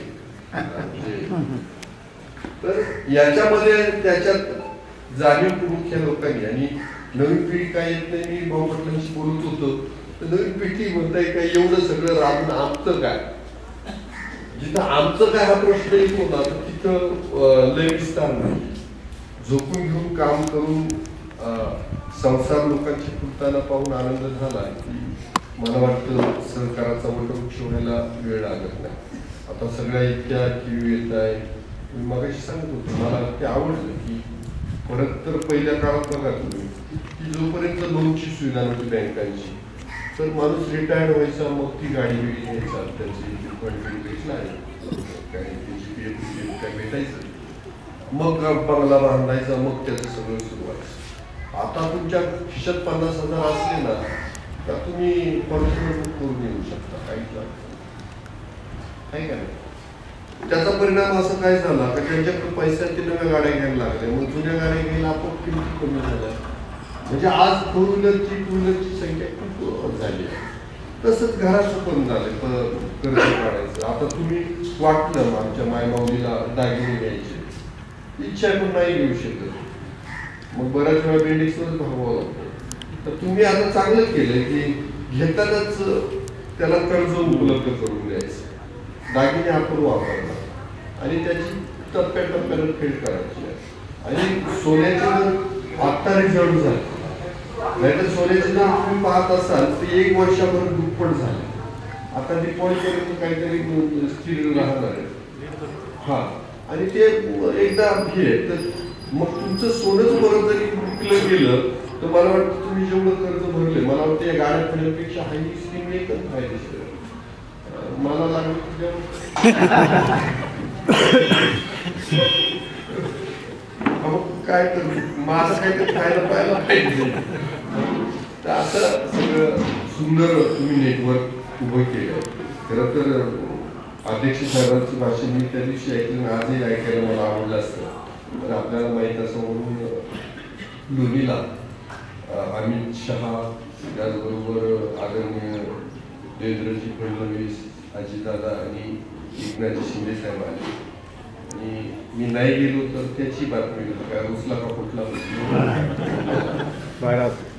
तर याच्यामध्ये त्याच्यात जाणीवपूर्वक ह्या लोकांनी, आणि नवीन पिढी काय येत नाही. मी भाऊ पाटलांशी बोलत होतो तर नवीन पिढी म्हणताय काय एवढं सगळं राबून आमचं काय, जिथं आमचं काय हा प्रश्न येत होता तिथं लय विस्तार नाही. झोपून घेऊन काम करून संसार लोकांची फुलताना पाहून आनंद झाला की मला वाटतं सहकाराचा वटवृक्ष व्हायला वेळ लागत नाही. आता सगळ्या इतक्या टीव्ही येत आहे. मी मगाशी सांगत होतो मला ते आवडलं की परत तर पहिल्या काळात बघा तुम्ही की जोपर्यंत लोनची सुविधा नव्हती बँकांची तर माणूस रिटायर्ड व्हायचा, मग ती गाडी बिडी घ्यायचा, त्याची भेटला काय भेटायचं, मग बंगला बांधायचा, मग त्याचं सगळं सुरू व्हायचं. आता तुमच्या खिशात 50,000 असले ना तर तुम्ही फॉर्च्युनर करून येऊ शकता, काहीच नाही का. त्याचा परिणाम असा काय झाला की त्यांच्याकडे पैशाचे नव्या गाड्या घ्यायला लागल्या, मग जुन्या गाड्या घ्यायला आपोआप किमती कमी झाल्या. म्हणजे आज फोर व्हीलरची टू व्हीलरची संख्या खूप झाली आहे. तसंच घराचं पण झालं कर्ज काढायचं. आता तुम्ही वाटलं आमच्या मायमाऊलीला दागिने घ्यायचे, इच्छा पण नाही घेऊ शकत, मग बऱ्याच वेळा बेंडिक्सवरच भागावं लागतं. तर तुम्ही आता चांगलं केलं की घेतानाच त्याला कर्ज उपलब्ध करून द्यायचं, दागिने आपण वापरला आणि त्याची टप्प्याटप्प्यानं फेड करायची. आणि सोन्याचे जर आत्ता रिझल्ट झाले, नाहीतर सोन्याचे जर तुम्ही पाहत असाल तर 1 वर्षाभर दुप्पट झाले. आता दिवाळीपर्यंत काहीतरी स्थिर राहणार आहे. हा, आणि ते एकदा हे तर मग तुमचं सोनंच परत जरी विकलं गेलं तर मला वाटतं तुम्ही जेवढं कर्ज भरले, मला वाटतं या गाड्या फिरण्यापेक्षा हा ही स्कीम एकच फायदेशीर मला लागलं. काय तर माझं काहीतरी खायला पाहायला पाहिजे. तर असं सगळं सुंदर तुम्ही नेटवर्क उभं केलं. खरं तर अध्यक्ष साहेबांची भाषण मी त्या दिवशी ऐकलं, आजही ऐकायला मला आवडलं असतं. तर आपल्याला माहीत असं म्हणून लोणीला अमित शहा, त्याचबरोबर आदरणीय देवेंद्रजी फडणवीस, अजितदादा आणि एकनाथजी शिंदे साहेब आले. आणि मी नाही गेलो तर त्याची बातमी होती, काय उचला का कुठला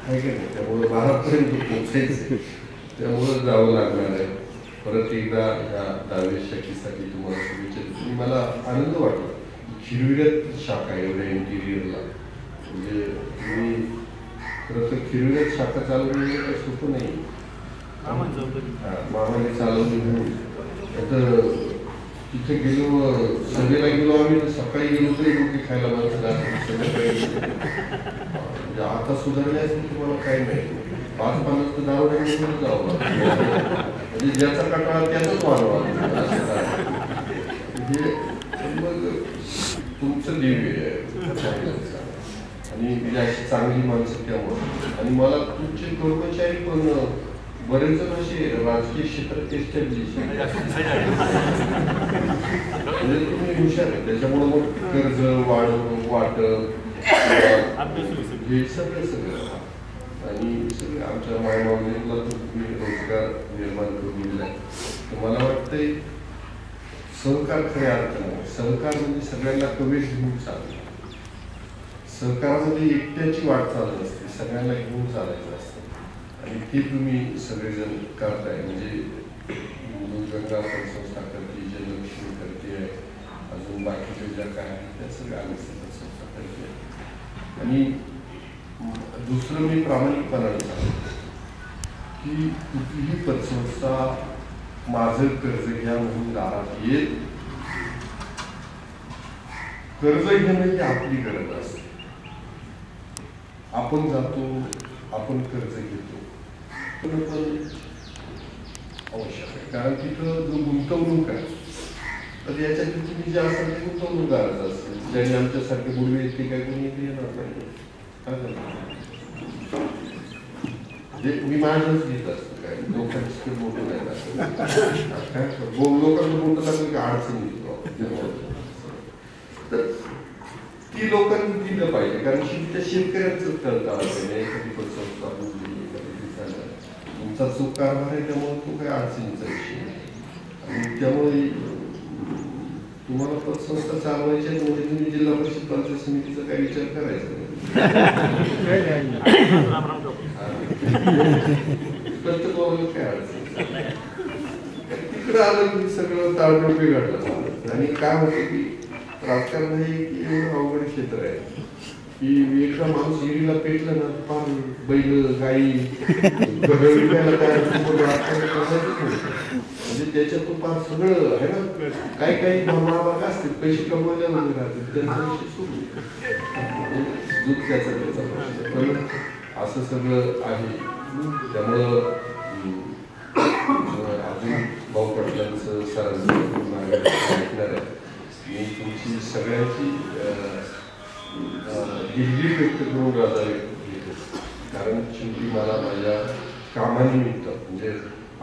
आहे की नाही, त्यामुळे 12पर्यंत पोहोचायचं, त्यामुळं जावं लागणार आहे. परत एकदा या 10व्या शाखेसाठी तुम्हाला शुभेच्छा. मला आनंद वाटला. खिरविड्यात शाखा एवढ्या इंटिरियरला, म्हणजे तुम्ही खरं तर खिरविड्यात शाखा चालवणे काही सोपं नाही. मामाने चालवली म्हणून तर तिथे गेलो, सभेला गेलो आम्ही, सकाळी गेलो तरी डोके खायला म्हणजे आता सुधारण्यास तुम्हाला काही नाही. 5-50 तर दारू घेऊन जावं, म्हणजे ज्याचा कटाळा त्याचाच मानवा. हे मग तुमचं दिव्य आहे आणि अशी चांगली माणसं त्यामुळे. आणि मला तुमचे कर्मचारी पण बरेच जण असे राजकीय क्षेत्रात एस्टॅब्लिश म्हणजे तुम्ही हुशार आहे, त्याच्यामुळे मग कर्ज वाटप हे सगळं आणि सगळं आमच्या मायमाऊलीला तुम्ही रोजगार निर्माण करून दिलाय. तर मला वाटतंय सहकार खऱ्या अर्थानं, सहकार म्हणजे सगळ्यांना कवेश घेऊन चालणं. सहकारामध्ये एकट्याची वाटचाल नसते, सगळ्यांना घेऊन चालायचं असतं आणि ते तुम्ही सगळेजण करताय. म्हणजे गंगा संस्था करते, जनलक्ष्मी करते, अजून बाकीच्या ज्या काय आहेत त्या सगळ्या आम्ही संस्था करते. आणि दुसरं मी प्रामाणिकपणाने सांगतो की कुठलीही पतसंस्था माझं कर्ज घ्या म्हणून दारात येत, कर्ज घेणं ही आपली गरज असते. आपण जातो, आपण कर्ज घेतो, पण आवश्यक आहे. कारण तिथं जो गुंतवणूक आहे तर याच्यात तुम्ही जे असाल ते गुंतवणूकदारच असतील, ज्यांनी आमच्यासारखे गुडवे येते काय कोणी इथे येणार नाही. मी माझंच घेत असतो, काय लोकांची मोठं नाही लोकांना मोठं लागलं की अडचण येतो. तर ती लोकांनी दिलं पाहिजे, कारण त्या शेतकऱ्यांचं करता आलं पाहिजे. एखादी पतसंस्था बुडली, तुमचा चूक कारभार आहे, त्यामुळे तो काही अडचणीचा विषय नाही. आणि त्यामुळे तुम्हाला पतसंस्था चालवायच्या म्हणजे तुम्ही जिल्हा परिषद पंचायत समितीचा काही विचार करायचा नाही. काय अडचण तिकडं आलं की सगळं ताळमेळ बिघडलं. आणि काय होतं की राजकारण हे एवढं अवघड क्षेत्र आहे की एकदा माणूस हिरीला पेटला ना फार बैल गाई विकायला तयार, म्हणजे त्याच्यातून फार सगळं आहे ना. काही महाभाग असते पैसे कमवायला वगैरे राहतात, त्यांचा विषय सुरू दूध त्याचा प्रश्न. पण असं सगळं आहे. त्यामुळं अजून भाऊ पाटलांचं सरांचं ऐकणार आहे. मी तुमची सगळ्यांची दिल्ली व्यक्त करून राजावे घेतो, कारण शेवटी मला माझ्या कामानिमित्त म्हणजे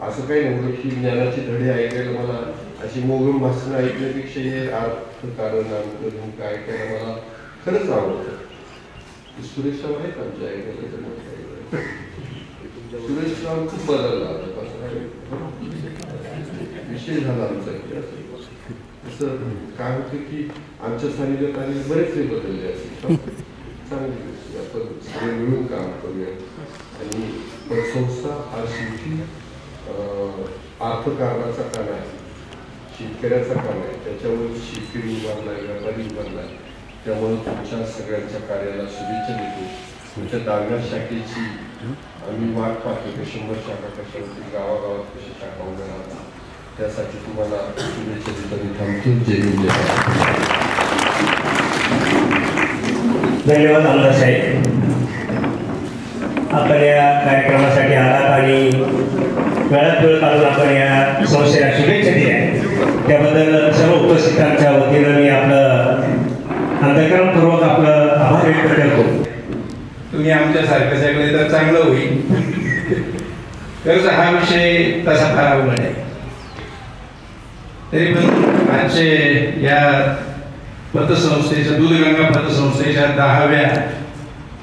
असं काही नव्हतं की ज्ञानाचे धडे ऐकायला मला अशी मोगम भाषणं ऐकण्यापेक्षा हे अर्थकारण नामकरण काय ऐकायला मला खरंच आवडतं. सुरेश राव आहेत आमच्या ऐकायला, सुरेश राव खूप बदलला विषय झाला आमचा असं काय होतं की आमच्या स्थानिकात आणि बरेच काही बदलले असेल चांगली आपण सगळे मिळून काम करूया आणि पतसंस्था हा शेवटी अर्थकारणाचा काम आहे, शेतकऱ्याचा काम आहे. त्याच्यावर शेतकरी उभारलाय, व्यापारी उभारलाय. त्यामुळे तुमच्या सगळ्यांच्या कार्याला शुभेच्छा देतो. तुमच्या दालना शाखेची आम्ही वाट पाहतो की 100 शाखा कशा होती, गावागावात कशी शाखा होणार, त्यासाठी तुम्हाला शुभेच्छा देतो. मी थांबतो. जय हिंद. धन्यवाद आमदार साहेब, आपण या कार्यक्रमासाठी आलात आणि वेळात वेळ काढून आपण या संस्थेला शुभेच्छा दिल्या. त्याबद्दल सर्व उपस्थितांच्या वतीनं मी आपलं अंतःकरणपूर्वक आपलं आभार व्यक्त करतो. तुम्ही आमच्यासारखं सगळे तर चांगलं होईल. खरंच हा विषय तसा फार अवघड आहे. तरी पण आजचे या पतसंस्थेच्या दूधगंगा पतसंस्थेच्या 10व्या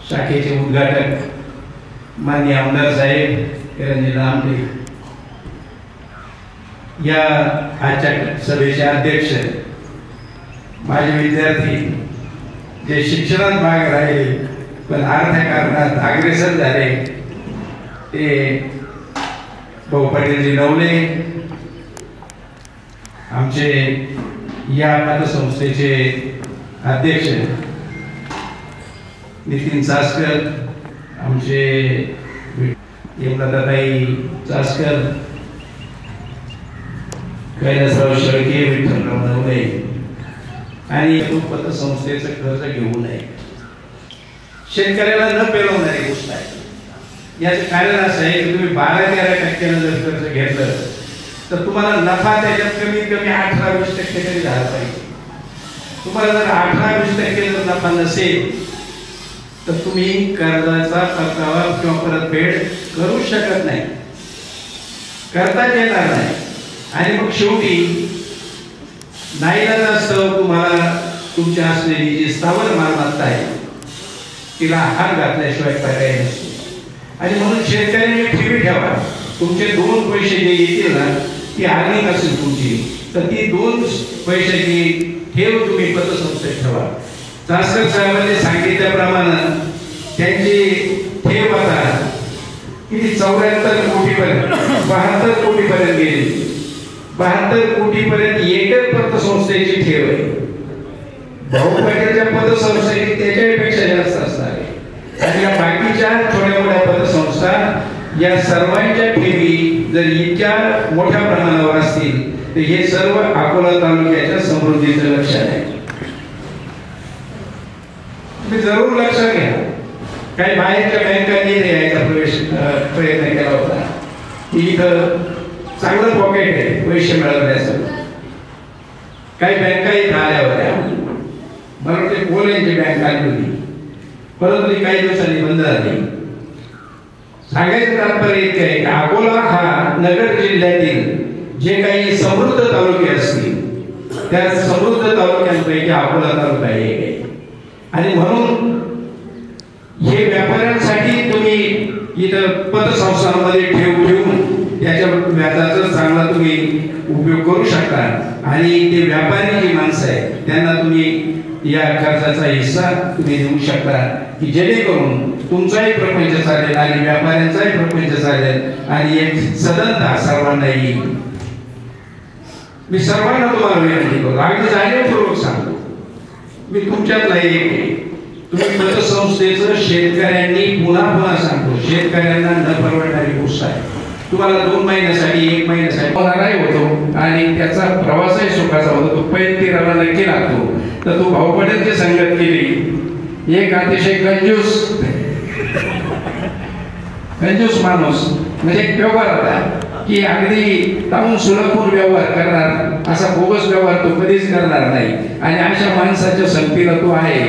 शाखेचे उद्घाटक माननीय आमदार साहेब किरणजी लांबे, या आजच्या सभेचे अध्यक्ष, माझे विद्यार्थी जे शिक्षणात भाग राहिले पण अर्थकारणात अग्रेसर झाले ते भाऊ पाटीलजी नवले, आमचे या पतसंस्थेचे अध्यक्ष नितीन चासकर, आमचे यमलताताई चासकर, कैलासराव शेळके, विठ्ठलराव नवले आणि पतसंस्थेचं कर्ज घेऊ नये. शेतकऱ्याला न पेलवणारी गोष्ट आहे. याचं कारण असं आहे की तुम्ही 12-13% जर कर्ज घेतलं तर तुम्हाला नफा त्याच्यात कमीत कमी 18-20% तरी झाला पाहिजे. तुम्हाला जर 18-20% जर नफा नसेल तर तुम्ही कर्जाचा परतावा किंवा परतफेड करू शकत नाही, करताच येणार नाही. आणि मग शेवटी नाईलाजास्तव तुम्हाला तुमच्या असलेली जी स्थावर मालमत्ता आहे तिला हात घातल्याशिवाय पर्याय नसतो. आणि म्हणून शेतकऱ्यांनी ठेवी ठेवा. तुमचे 2 पैसे जे येतील ना ती आर्निंग असेल तुमची, तर ती 2 पैशाची ठेव तुम्ही पतसंस्थेत ठेवा. चासकर साहेबांनी सांगितल्याप्रमाणे त्यांची ठेव आता किती 74 कोटीपर्यंत 72 कोटीपर्यंत गेली. 72 कोटीपर्यंत एकच पतसंस्थेची ठेव आहे. भाऊ पाटीलच्या पतसंस्थेची त्याच्यापेक्षा जास्त असणार आहे. आणि या बाकीच्या छोट्या मोठ्या पतसंस्था या सर्वांच्या ठेवी जर इतक्या मोठ्या प्रमाणावर असतील तर हे सर्व अकोला तालुक्याच्या समृद्धीचं लक्षण आहे. तुम्ही जरूर लक्षात घ्या. काही बाहेरच्या बँकांनी यायचा प्रयत्न केला होता की इथं चांगलं पॉकेट आहे पैसे मिळवण्याचं. काही बँका इथं आल्या होत्या. मला वाटते कोल्यांची बँक आली होती, परंतु ती काही दिवसांनी बंद झाली. सांगायचं तात्पर्य इतकं आहे की अकोला हा नगर जिल्ह्यातील जे काही समृद्ध तालुके असतील त्या समृद्ध तालुक्यांपैकी अकोला तालुका एक आहे. आणि म्हणून हे व्यापाऱ्यांसाठी तुम्ही इथं पतसंस्थांमध्ये ठेवून त्याच्या व्याजाचा चांगला तुम्ही उपयोग करू शकता. आणि ते व्यापारी जी माणसं आहेत त्यांना तुम्ही या कर्जाचा हिस्सा तुम्ही देऊ शकता की जेणेकरून तुमचाही प्रपंच चालेल आणि व्यापाऱ्यांचाही प्रपंच चालेल आणि एक सदनता सर्वांना येईल. मी सर्वांना तुम्हाला विनंती करतो, अगदी जाणीवपूर्वक सांगतो, मी तुमच्यातला एक. तुम्ही पतसंस्थेचं शेतकऱ्यांनी पुन्हा सांगतो, शेतकऱ्यांना न परवडणारी गोष्ट आहे. तुम्हाला 2 महिन्यासाठी 1 महिन्यासाठी होणाराही होतो आणि त्याचा प्रवासही सुखाचा होतो. तो पैल तीराला नक्की लागतो. तर तो भाऊ पाटीलची संगत केली. एक अतिशय कंजूस माणूस म्हणजे एक व्यवहार होता की अगदी ताऊन सुलभपूर व्यवहार करणार, असा बोगस व्यवहार तो कधीच करणार नाही. आणि अशा माणसाच्या संगतीला तो आहे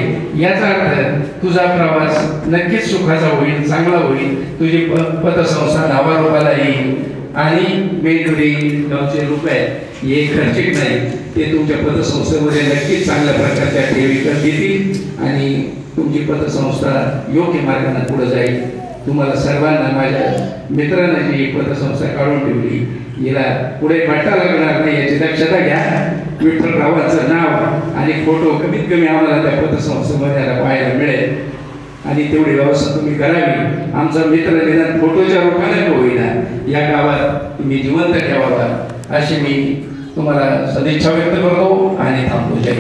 याचा अर्थ तुझा प्रवास नक्कीच सुखाचा होईल, चांगला होईल. तुझी पतसंस्था नावारूपाला येईल आणि वेगवेगळी 900 रुपये हे खर्चिक नाही, ते तुमच्या पतसंस्थेमध्ये नक्कीच चांगल्या प्रकारच्या ठेवी देतील आणि तुमची पतसंस्था योग्य मार्गाने पुढे जाईल. तुम्हाला सर्वांना माझ्या मित्रांना जी पतसंस्था काढून ठेवली हिला पुढे पट्टा लागणार नाही याची दक्षता घ्या. विठ्ठलरावांचं नाव आणि फोटो कमीत कमी आम्हाला त्या पतसंस्थेमध्ये पाहायला मिळेल आणि तेवढी व्यवस्था तुम्ही करावी. आमचा मित्र निदान फोटोच्या रूपाने होईना या गावात तुम्ही जिवंत ठेवावा अशी मी तुम्हाला सदिच्छा व्यक्त करतो आणि थांबतो. जय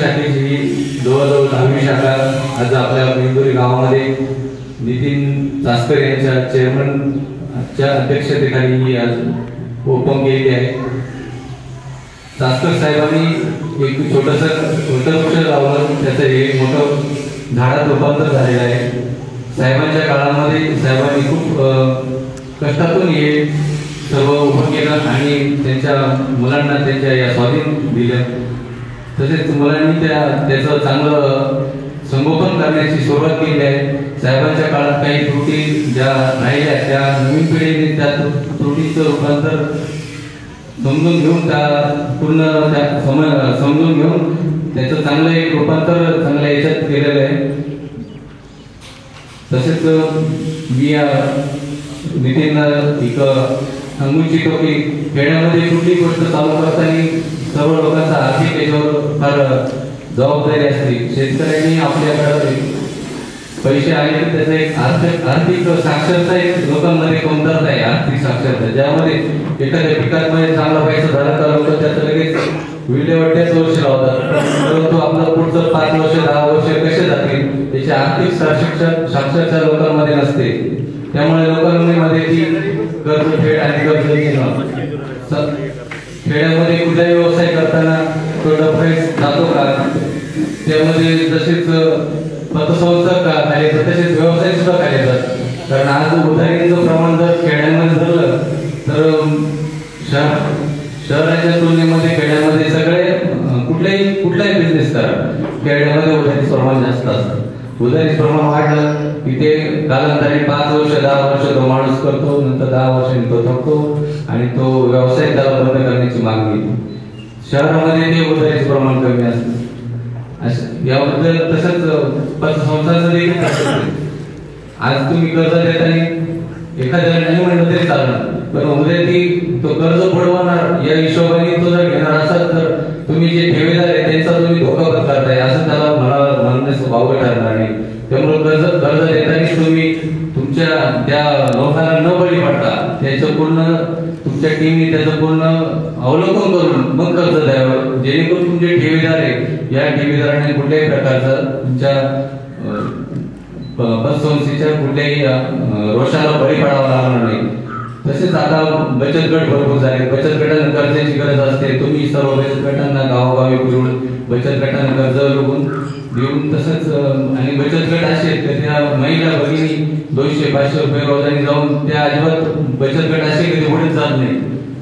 शाखेची जवळजवळ 10वी शाखा आज आपल्या मेंदुरी गावामध्ये नितीन चासकर यांच्या चेअरमनच्या अध्यक्षतेखाली ही आज ओपन केलेली आहे. चासकर साहेबांनी एक छोटंसं वृक्ष लावलं, त्याचं हे मोठं झाडात रूपांतर झालेलं आहे. साहेबांच्या काळामध्ये साहेबांनी खूप कष्टातून हे सर्व उभं केलं आणि त्यांच्या मुलांना त्यांच्या या स्वाधीन दिलं. तसेच मुलांनी त्याचं चांगलं संगोपन करण्याची सुरुवात केली आहे. साहेबांच्या काळात काही त्रुटी ज्या राहिल्या त्या नवीन पिढीने त्या त्रुटीचं रूपांतर समजून घेऊन त्या पूर्ण त्या समजून घेऊन त्याचं चांगलं एक रूपांतर चांगल्या याच्यात केलेलं आहे. तसेच मी नितीनला एक सांगू इच्छितो की खेड्यामध्ये कुठली गोष्ट चालू करताना सर्व लोकांचा आर्थिक याच्यावर फार जबाबदारी असते. शेतकऱ्यांनी आपल्याकडे पैसे आले की त्याचा एक आर्थिक साक्षरता एक लोकांमध्ये कमतरता आहे. आर्थिक साक्षरता ज्यामध्ये एखाद्या पिकांमध्ये चांगला पैसा झाला तर लोक त्याचं लगेच विल्हेवाट्याच वर्ष लावतात, परंतु आपलं पुढचं 5 वर्ष 10 वर्ष कसे जातील त्याची आर्थिक साक्षरता लोकांमध्ये नसते. त्यामुळे लोकांमध्ये ती कर्जफेड आणि कर्ज घेणं खेड्यामध्ये कुठलाही व्यवसाय करताना तो डफरेस जातो का, त्यामध्ये तसेच पतसंस्था का कार्यरत तसेच व्यवसाय सुद्धा कार्यरत. कारण आज उधारीचं प्रमाण जर खेड्यामध्ये झालं तर शहराच्या तुलनेमध्ये खेड्यामध्ये सगळे कुठलाही बिझनेस करा खेड्यामध्ये उधारीचं प्रमाण जास्त असतं. उधारीचं प्रमाण वाढलं की ते कालांतराने 5 वर्ष 10 वर्ष तो माणूस करतो, नंतर 10 वर्षांनी तो थकतो आणि तो व्यवसाय त्याला बंद करण्याची मागणी येते. शहरामध्ये ते उधारीचं प्रमाण कमी असतं. याबद्दल तसंच पतसंस्थांचं देखील आज तुम्ही कर्ज देताना एखाद्याला नाही म्हणलं तरी चालणार, पण उद्या ती तो कर्ज बुडवणार या हिशोबाने तो जर घेणार असाल तर तुम्ही जे ठेवीदार आहे त्यांचा तुम्ही धोका पत्करताय असं त्याला म्हणण्यास वावगं ठरणार नाही. त्यामुळे कर्ज देताना तुम्ही तुमच्या त्या लोकांना न बळी पडता त्याचं पूर्ण तुमच्या टीमने त्याचं पूर्ण अवलोकन करून मग कर्ज द्यावं, जेणेकरून तुमचे ठेवीदार आहे या ठेवीदारांनी कुठल्याही प्रकारचं तुमच्या पतसंस्थेच्या कुठल्याही रोषाला बळी पडावं लागणार नाही. तसेच आता बचत गट भरपूर झाले. बचत गटांना कर्जाची गरज असते. तुम्ही सर्व बचत गटांना गावोगावी फिरून बचत गटांना कर्ज देऊन तसंच आणि बचत गट असे तर त्या महिला भगिनी 200-500 रुपये रोजाने जाऊन त्या अजिबात बचत गट असे कधी उडत जात नाही.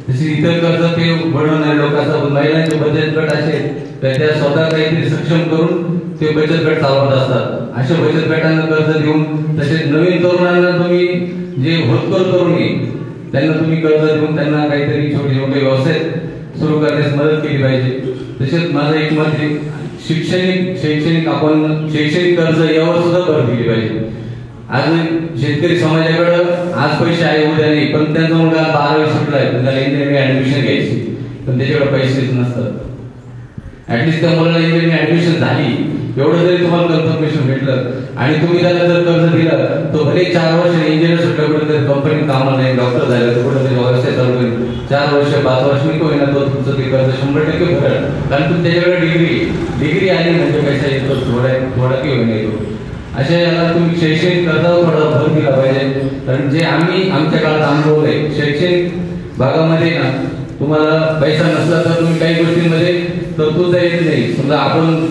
तसे इतर कर्ज ते बनवणारे लोक असतात. महिलांचे बचत गट असे तर त्या स्वतः काहीतरी सक्षम करून ते बचत गट चालवत असतात. अशा बचत गटांना कर्ज देऊन तसेच नवीन तरुणांना तुम्ही जे होतकर तरुण आहे त्यांना तुम्ही कर्ज देऊन त्यांना काहीतरी छोटे छोटे व्यवसाय सुरू करण्यास मदत केली पाहिजे. तसेच माझं एक मत आहे शैक्षणिक आपण शैक्षणिक कर्ज यावर सुद्धा भर दिली पाहिजे. आज शेतकरी समाजाकडे आज पैसे आहे उद्या नाही, पण त्यांचा मुलगा 12वी सुटला आहे त्याला इंजिनिअरिंग ऍडमिशन घ्यायची पण त्याच्याकडे पैसेच नसतात. ऍटलिस्ट त्या मुलाला इंजिनिअरिंग ऍडमिशन झाली एवढं जरी तुम्हाला कन्फर्मेशन भेटलं आणि तुम्ही त्याला जर कर्ज दिलं तो भले 4 वर्ष इंजिनियर सुटला कुठेतरी कंपनीत कामाला नाही, डॉक्टर झाला तर कुठेतरी व्यवसाय चालू करेल 4 वर्ष 5 वर्ष मी होईना तो तुमचं ते कर्ज 100% भरेल. कारण तुम्ही त्याच्याकडे डिग्री आली म्हणजे पैसा येतो थोडा की होईना येतो. अशा याला तुम्ही शैक्षणिक कर्जावर थोडा भर दिला पाहिजे. कारण जे आम्ही आमच्या काळात अनुभव आहे शैक्षणिक भागामध्ये ना तुम्हाला पैसा नसला तर तुम्ही काही गोष्टींमध्ये तरतूद येत नाही. समजा आपण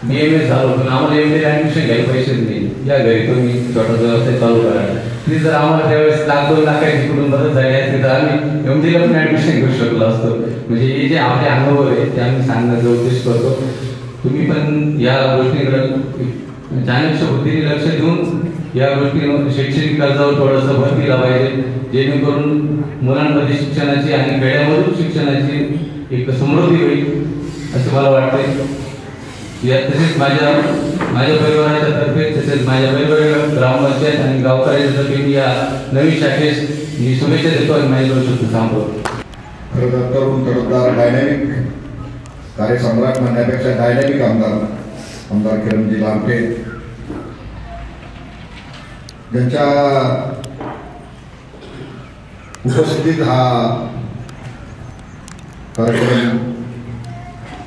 BMS झालो पण आम्हाला MD ऍडमिशन घ्यायला पैसेच नाही, या घरी तुम्ही छोटासा व्यवसाय चालू करा. प्लीज जर आम्हाला त्यावेळेस 1-2 लाखाची कुठून मदत झाली असती तर आम्ही MDला पण ऍडमिशन घेऊ शकलो असतो. म्हणजे हे जे आपले अनुभव आहे ते आम्ही सांगण्याचा उद्देश करतो. तुम्ही पण या गोष्टीकडे चाणक्य बुद्धीने लक्ष देऊन या गोष्टी शैक्षणिक कर्जावर थोडंसं भर दिला पाहिजे जेणेकरून मुलांमध्ये शिक्षणाची आणि खेड्यामधून शिक्षणाची एक समृद्धी होईल असं मला वाटतंय. तसेच माझ्या माझ्या परिवाराच्या तर्फे तसेच माझ्या वेगवेगळ्या ग्रामपंचायत आणि गावकऱ्यांच्या तर्फे मी या नवीन शाखेस मी शुभेच्छा देतो आणि माझे दोन शब्द थांबवतो. खरं तर तरुण तडफदार डायनॅमिक कार्यसम्राट म्हणण्यापेक्षा डायनॅमिक आमदार किरणजी लामटे ज्यांच्या उपस्थितीत हा कार्यक्रम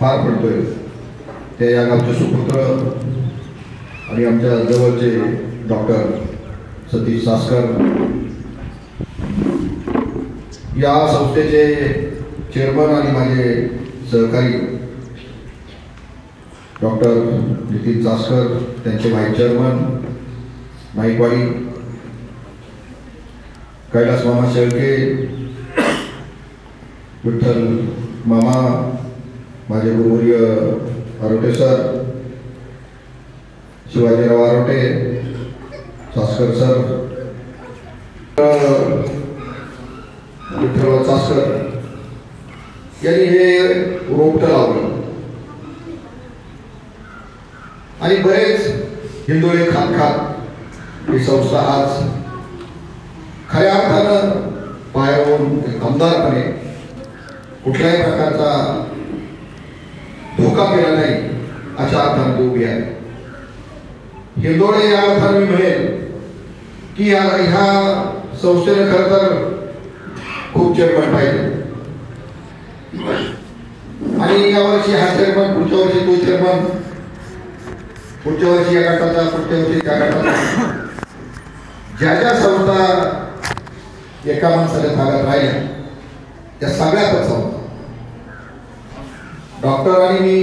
पार पडतोय ते या गावचे सुपुत्र आणि आमच्या जवळचे डॉक्टर सतीश सासकर, या संस्थेचे चेअरमन आणि माझे सहकारी डॉक्टर नितीन सासकर, त्यांचे व्हाईस चेअरमन नाईकवाडी, कैलास मामा शेळके, विठ्ठल मामा, माझे गुरुवर्य आरोटे सर, शिवाजीराव आरोटे, सासकर सर, विठ्ठल सासकर यांनी हे रोपटं लावलं आणि बरेच हिंदोळे खात खात ही संस्था आज खऱ्या अर्थानं पायावरून आमदारपणे कुठल्याही प्रकारचा धोका केला नाही अशा अर्थाने उभी आहे. हिंदोळे या अर्थाने मी म्हणेल की ह्या संस्थेने खरं तर खूप चेअरमन पाहिजे आणि यावर्षी हा चेअरमन, पुढच्या वर्षी तो चेअरमन, पुढच्या वर्षी या गटाचा, पुढच्या वर्षी त्या गटाचा, ज्या संस्था एका माणसाच्या ताब्यात राहिल्या त्या सगळ्याच संस्था डॉक्टरांनी मी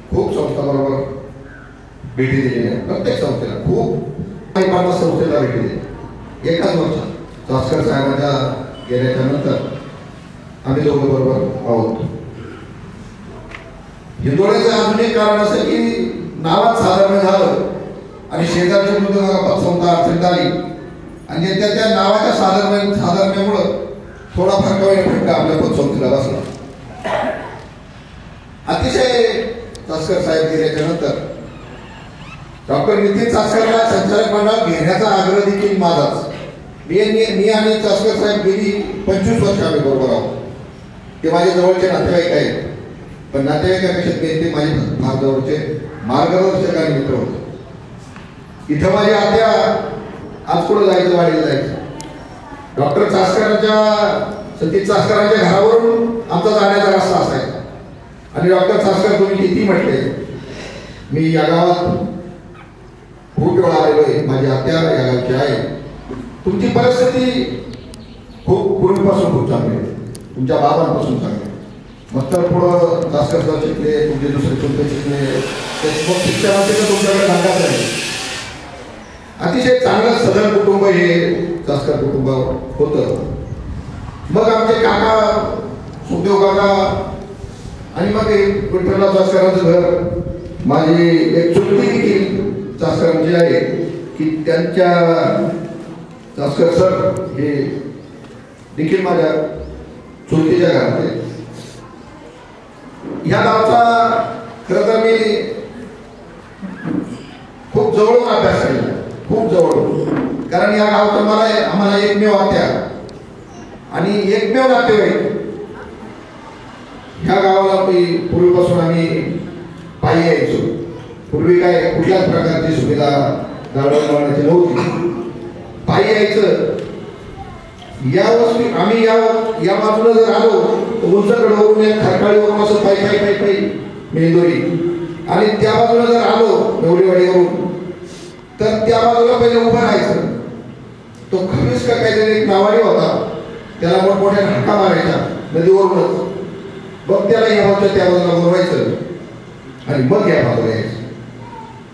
खूप संस्थांबरोबर भेटी दिलेल्या, प्रत्येक संस्थेला खूप 50 संस्थेला भेटी दिली एकाच वर्षात. सासकर साहेबांच्या गेल्याच्या नंतर आम्ही दोघं बरोबर आहोत. हिंदोळ्याचं अजून एक कारण असं की नावात साधारण झालं आणि शेजारच्या मृदुंगाला संस्था अडचणीत आली आणि त्या नावाच्या साधारण्यामुळं थोडाफार कमी फटका आपल्या पतसंस्थेला बसला. अतिशय सासकर साहेब गेल्याच्या नंतर डॉक्टर नितीन सासकरला संचालक मंडळात घेण्याचा आग्रह देखील माझाच. मी आणि सासकर साहेब गेली 25 वर्ष आम्ही बरोबर आहोत. ते माझे जवळचे नातेवाईक आहेत, पण नातेवाईकापेक्षा ते माझे फार जवळचे मार्गदर्शक आणि मित्र होते. इथं माझी आत्या आज कुठं जायचं, वाडीला जायचं. डॉक्टर सतीश सासकरांच्या घरावरून आमचा जाण्याचा रस्ता असायचा आणि डॉक्टर सासकर तुम्ही किती म्हटले, मी या गावात खूप वेळा आलेलो आहे, माझी आत्या या गावची आहे. तुमची परिस्थिती खूप पूर्वीपासून खूप चांगली आहे, तुमच्या बाबांपासून चांगली. मग तर पुढं सासकर शिकले, तुमचे दुसरे चुलते शिकले, मग शिक्षणाचे तर तुमच्याकडे नागाच आहे. अतिशय चांगलं सदन कुटुंब हे सासकर कुटुंब होतं. मग आमचे काका सुखदेव काका आणि मग विठ्ठलराव सासकरांचं घर, माझी एक चुलती देखील सासकरांची आहे की त्यांच्या सासकर सर हे देखील माझ्या चुलतीच्या घरात. ह्या गावचा खरं तर मी खूप जवळून अभ्यास केला, खूप जवळून, कारण या गावचा आम्हाला एकमेव आत्या आणि एकमेव नातेवाईक. ह्या गावाला पूर्वीपासून आम्ही पायी यायचो. पूर्वी काय कुठल्याच प्रकारची सुविधा दळणवळणाची नव्हती, पायी यायचं. यावर्षी आम्ही या बाजूला जर आलो तर उंचकडवरून एक खरकाळीवरून असं पायी मेंदोरी, आणि त्या बाजूला जर आलो नवरीवाडीवरून तर त्या बाजूला पहिले उभं राहायचं. तो खमीस का काहीतरी एक नावाडी होता, त्याला मोठमोठ्या धक्का मारायच्या नदीवरूनच. मग त्याला या बाजूला त्या बाजूला बोलवायचं आणि मग या बाजूला यायचं.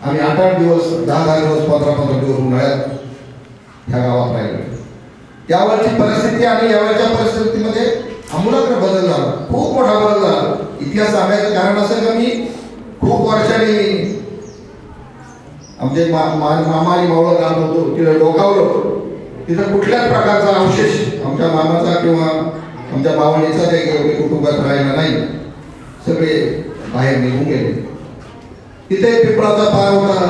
आम्ही 8-8 दिवस, 10-10 दिवस, 15-15 दिवस उन्हाळ्यात ह्या गावात राहिलो. त्यावरची परिस्थिती आणि यावरच्या परिस्थितीमध्ये आमूलाग्र बदल झाला, खूप मोठा बदल झाला. इतिहास सांगायचं कारण असं का मी खूप वर्षांनी आमचे मामा आणि मावळं राहत होतो, तिथं डोकावलं. तिथं कुठल्याच प्रकारचा अवशेष आमच्या मामाचा किंवा आमच्या मावळीचा काही कुटुंबात राहिला नाही, सगळे बाहेर निघून गेले. तिथे पिंपळाचा पार होता,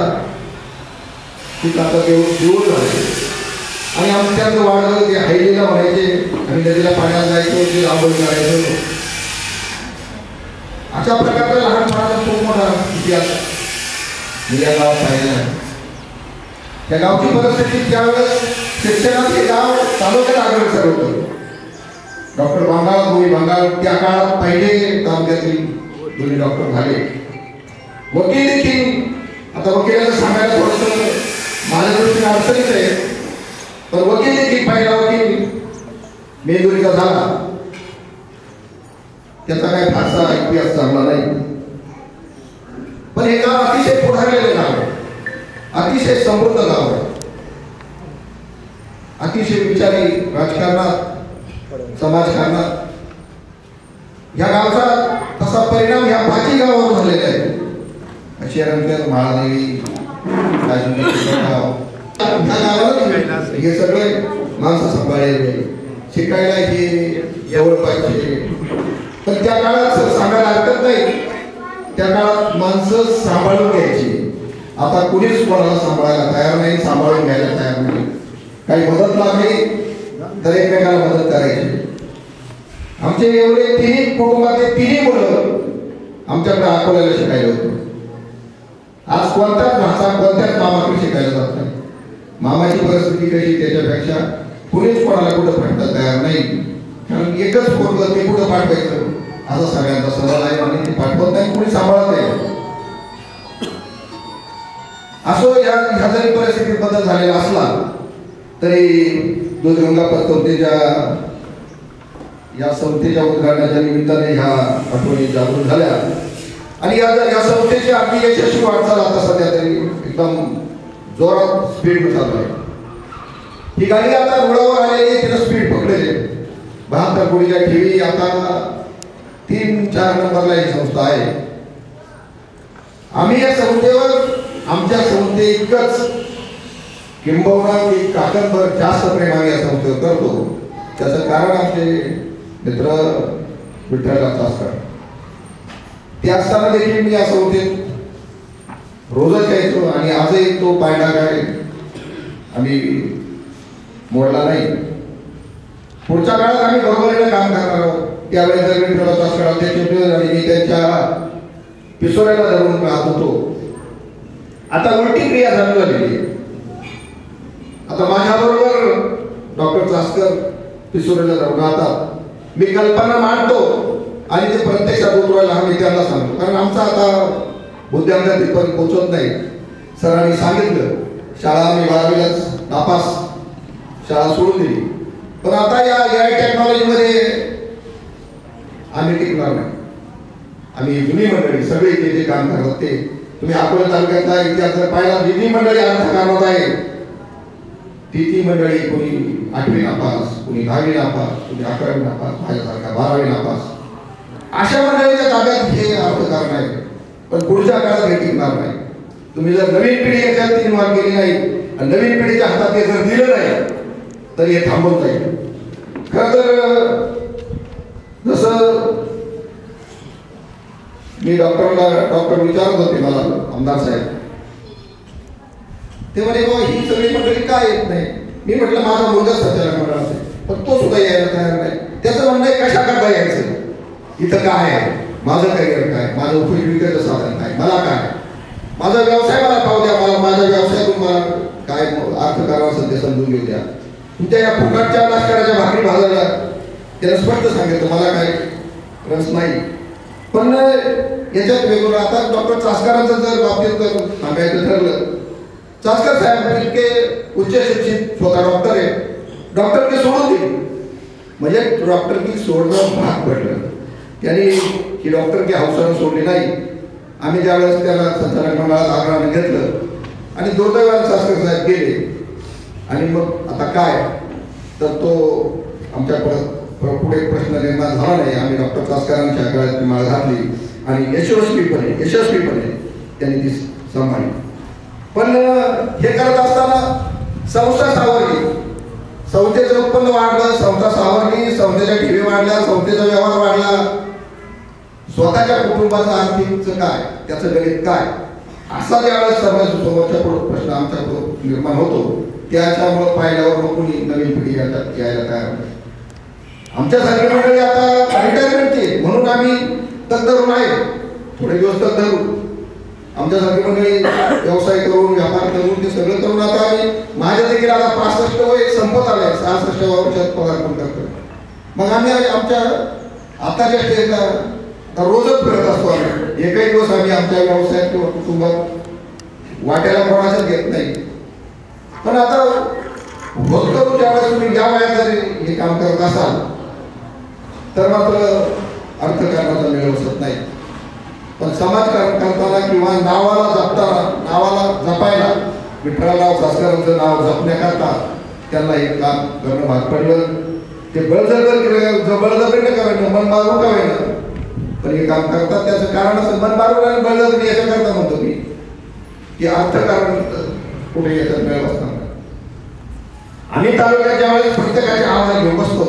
तिथं आता देऊळ झाले आणि आमच्याकडे वाढलं ते हायलीला व्हायचे आणि नदीला पाण्यात जायचो, ते रांगोळी करायचो. अशा प्रकारचा लहानपणाचा खूप मोठा इतिहास मी या गावात पाहिला आहे. त्या गावची परिस्थिती त्यावेळेस शिक्षणात हे गाव तालुक्यात अग्रेसर होतं. डॉक्टर बंगाल त्या काळात पहिले तालुक्यातील दोन्ही डॉक्टर झाले. वकील देखील, आता वकिलांना सांगायला थोडंसं माझ्या दृष्टीने अडचणीच आहे, पण वकील देखील पहिला वकील मेंदुरीचा झाला. त्याचा काही फारसा इतिहास चांगला नाही, पण हे गाव अतिशय पुढारलेलं गाव आहे, अतिशय समृद्ध गाव आहे, अतिशय विचारी राजकारणात समाजकारणात. ह्या गावचा तसा परिणाम ह्या 5 गावावर झालेला आहे. शेरणकर, महादेवी, हे सगळे माणसं सांभाळले, शिकायला हे एवढं पाहिजे. पण त्या काळात सांगायला हरकत नाही, त्या काळात माणसं सांभाळून घ्यायची. आता कुणीच कोणाला सांभाळायला तयार नाही, सांभाळून घ्यायला तयार नाही. काही मदत लागली तर एकमेकाला मदत करायची. आमचे एवढे 3 कुटुंबाचे 3 मुलं आमच्याकडे अकोल्याला शिकायला होते. आज कोणत्याच भाषा कोणत्याच मामाकडे शिकायला जात नाही. मामाची परिस्थिती कशी त्याच्यापेक्षा कुणीच कोणाला कुठं पाठवता तयार नाही, कारण एकच पोरगं ते कुठं पाठवायचं असा सगळ्यांचा सवाल आहे आणि ते पाठवत नाही, कुणी सांभाळत नाही. असो ह्या जरी परिस्थितीत बदल झालेला असला तरी दुधगंगा संस्थेच्या या संस्थेच्या उद्घाटनाच्या निमित्ताने ह्या आठवणी जागृत झाल्या आणि या संस्थेची अगदी यशस्वी वाटचाल आता सध्या तरी एकदम जोरात स्पीड चालू आहे. ही गाडी आता रुळावर आलेली आहे, तिनं स्पीड पकडले. 72 कोटीच्या ठेवी आता 3-4 नंबरला ही संस्था आहे. आम्ही या संस्थेवर आमच्या संस्थे इतकंच किंबहुना की काकणभर जास्त प्रेम आम्ही या संस्थेवर करतो. त्याचं कारण आमचे मित्र विठ्ठलराव चासकर ते असताना देखील मी या संस्थेत रोजच यायचो आणि आजही तो पायंडा काय आम्ही मोडला नाही. पुढच्या काळात आम्ही बरोबरीने काम करणार आहोत. त्यावेळेस जर विठ्ठलराव चासकर अध्यक्ष होते आणि मी त्यांच्या पिसोऱ्याला धरून राहत होतो. आता उलटी क्रिया चालू झालेली. आता माझ्याबरोबर डॉक्टर चासकर पिसोऱ्याला धरून राहतात. मी कल्पना मांडतो आणि ते प्रत्यक्षात उतरवायला आम्ही त्यांना सांगतो, कारण आमचा आता बुद्ध्यांना तिथपर्यंत पोहोचत नाही. सरांनी सांगितलं शाळा मी 12वीलाच नापास शाळा सोडून दिली, पण आता या AI टेक्नॉलॉजीमध्ये आम्ही टिकणार नाही. आम्ही जुनी मंडळी सगळे जे काम करतात ते तुम्ही अकोला तालुक्यातला इतिहास जर पाहिला, जुनी मंडळी अर्थकारणात आहे ती मंडळी कोणी 8वी नापास, कोणी 10वी नापास, कोणी 11वी नापास, माझ्यासारखा 12वी नापास. अशा मंडळीच्या ताब्यात हे अर्थकारण आहे, पण पुढच्या काळात हे टिकणार नाही. तुम्ही जर नवीन पिढी याच्यात इन्व्हॉल्व केली नाही आणि नवीन पिढीच्या हातात ते जर दिलं नाही तर हे थांबून जाईल. खरं तर जसं मी डॉक्टर विचारत होते मला आमदार साहेब, ते म्हणे बाबा ही सगळी मंडळी काय येत नाही. मी म्हटलं माझा मुलगा संचालक मंडळ असेल, पण तो सुद्धा यायला तयार नाही. त्याचं म्हणणं आहे कशा करता यायचं, इथं काय आहे, माझं करिअर काय, माझं उपजीविकेचं साधन काय, मला काय, माझा व्यवसाय मला पाहू द्या, मला माझ्या व्यवसायातून मला काय अर्थकारण असेल ते समजून घेऊ द्या. तुमच्या या फुकटच्या लष्कराच्या भाकरी भाजायला त्याला स्पष्ट सांगितलं मला काय रस नाही. पण याच्यात वेगवेगळं आता डॉक्टर चासकरांचं जर बाबतीत जर सांगायचं ठरलं, चासकर साहेब इतके उच्च शिक्षित स्वतः डॉक्टर आहे, डॉक्टर ते सोडून दिली म्हणजे डॉक्टर की सोडणं भाग पडलं. त्यांनी ही डॉक्टर की हौसानं सोडली नाही. आम्ही ज्यावेळेस त्याला संचालक मंडळात आग्रहाने घेतलं आणि दुर्दैवाने चासकर साहेब गेले आणि मग आता काय तर तो आमच्या पुढे प्रश्न निर्माण झाला नाही. आम्ही डॉक्टर चासकरांच्या गळ्यात माळ घातली आणि यशस्वीपणे त्यांनी ती सांभाळली. पण हे करत असताना संस्था सावरली, संस्थेचं उत्पन्न वाढलं, संस्था सावरली, संस्थेच्या ठेवी वाढल्या, संस्थेचा व्यवहार वाढला. स्वतःच्या कुटुंबाचं आर्थिकचं काय, त्याचं गणित काय असा ज्यावेळेस समोरच्या प्रश्न आमच्या निर्माण होतो त्याच्यामुळे पाहिल्यावर कोणी नवीन पिढी यायला तयार नाही. आमच्यासारखी मंडळी आता रिटायरमेंटची म्हणून आम्ही तगधरून आहे, थोडे दिवस तगधरू. आमच्यासारखी मंडळी व्यवसाय करून व्यापार करून ते सगळं करून आता आम्ही माझ्या देखील आता 65 वय संपत आले, 66 वर्षात पदार्पण करतो. मग आम्ही आमच्या आताच्या स्टेजला रोजच फिरत असतो. आम्ही एकही दिवस आम्ही आमच्या व्यवसायात किंवा कुटुंबात वाट्याला कोणाच्याच घेत नाही. पण आता होत करून ज्यावेळेस तुम्ही या वयात जरी हे काम करत असाल तर मात्र अर्थकारणाचा मेळ बसत नाही. पण समाजकारण करताना किंवा नावाला जपताना, नावाला जपायला विठ्ठलराव भास्करांचं नाव जपण्याकरता त्यांना हे काम करणं भाग पडलं. ते बळजबरीने करायचं, मन मारून का होईना पण हे काम करतात. त्याचं कारण असं मन मारून आणि बळजबरी याच्याकरता म्हणतो मी की अर्थकारण कुठे याच्यात मेळ बसणार. आम्ही तालुक्यात ज्यावेळेस प्रत्येकाचे आवाज घेऊन बसतो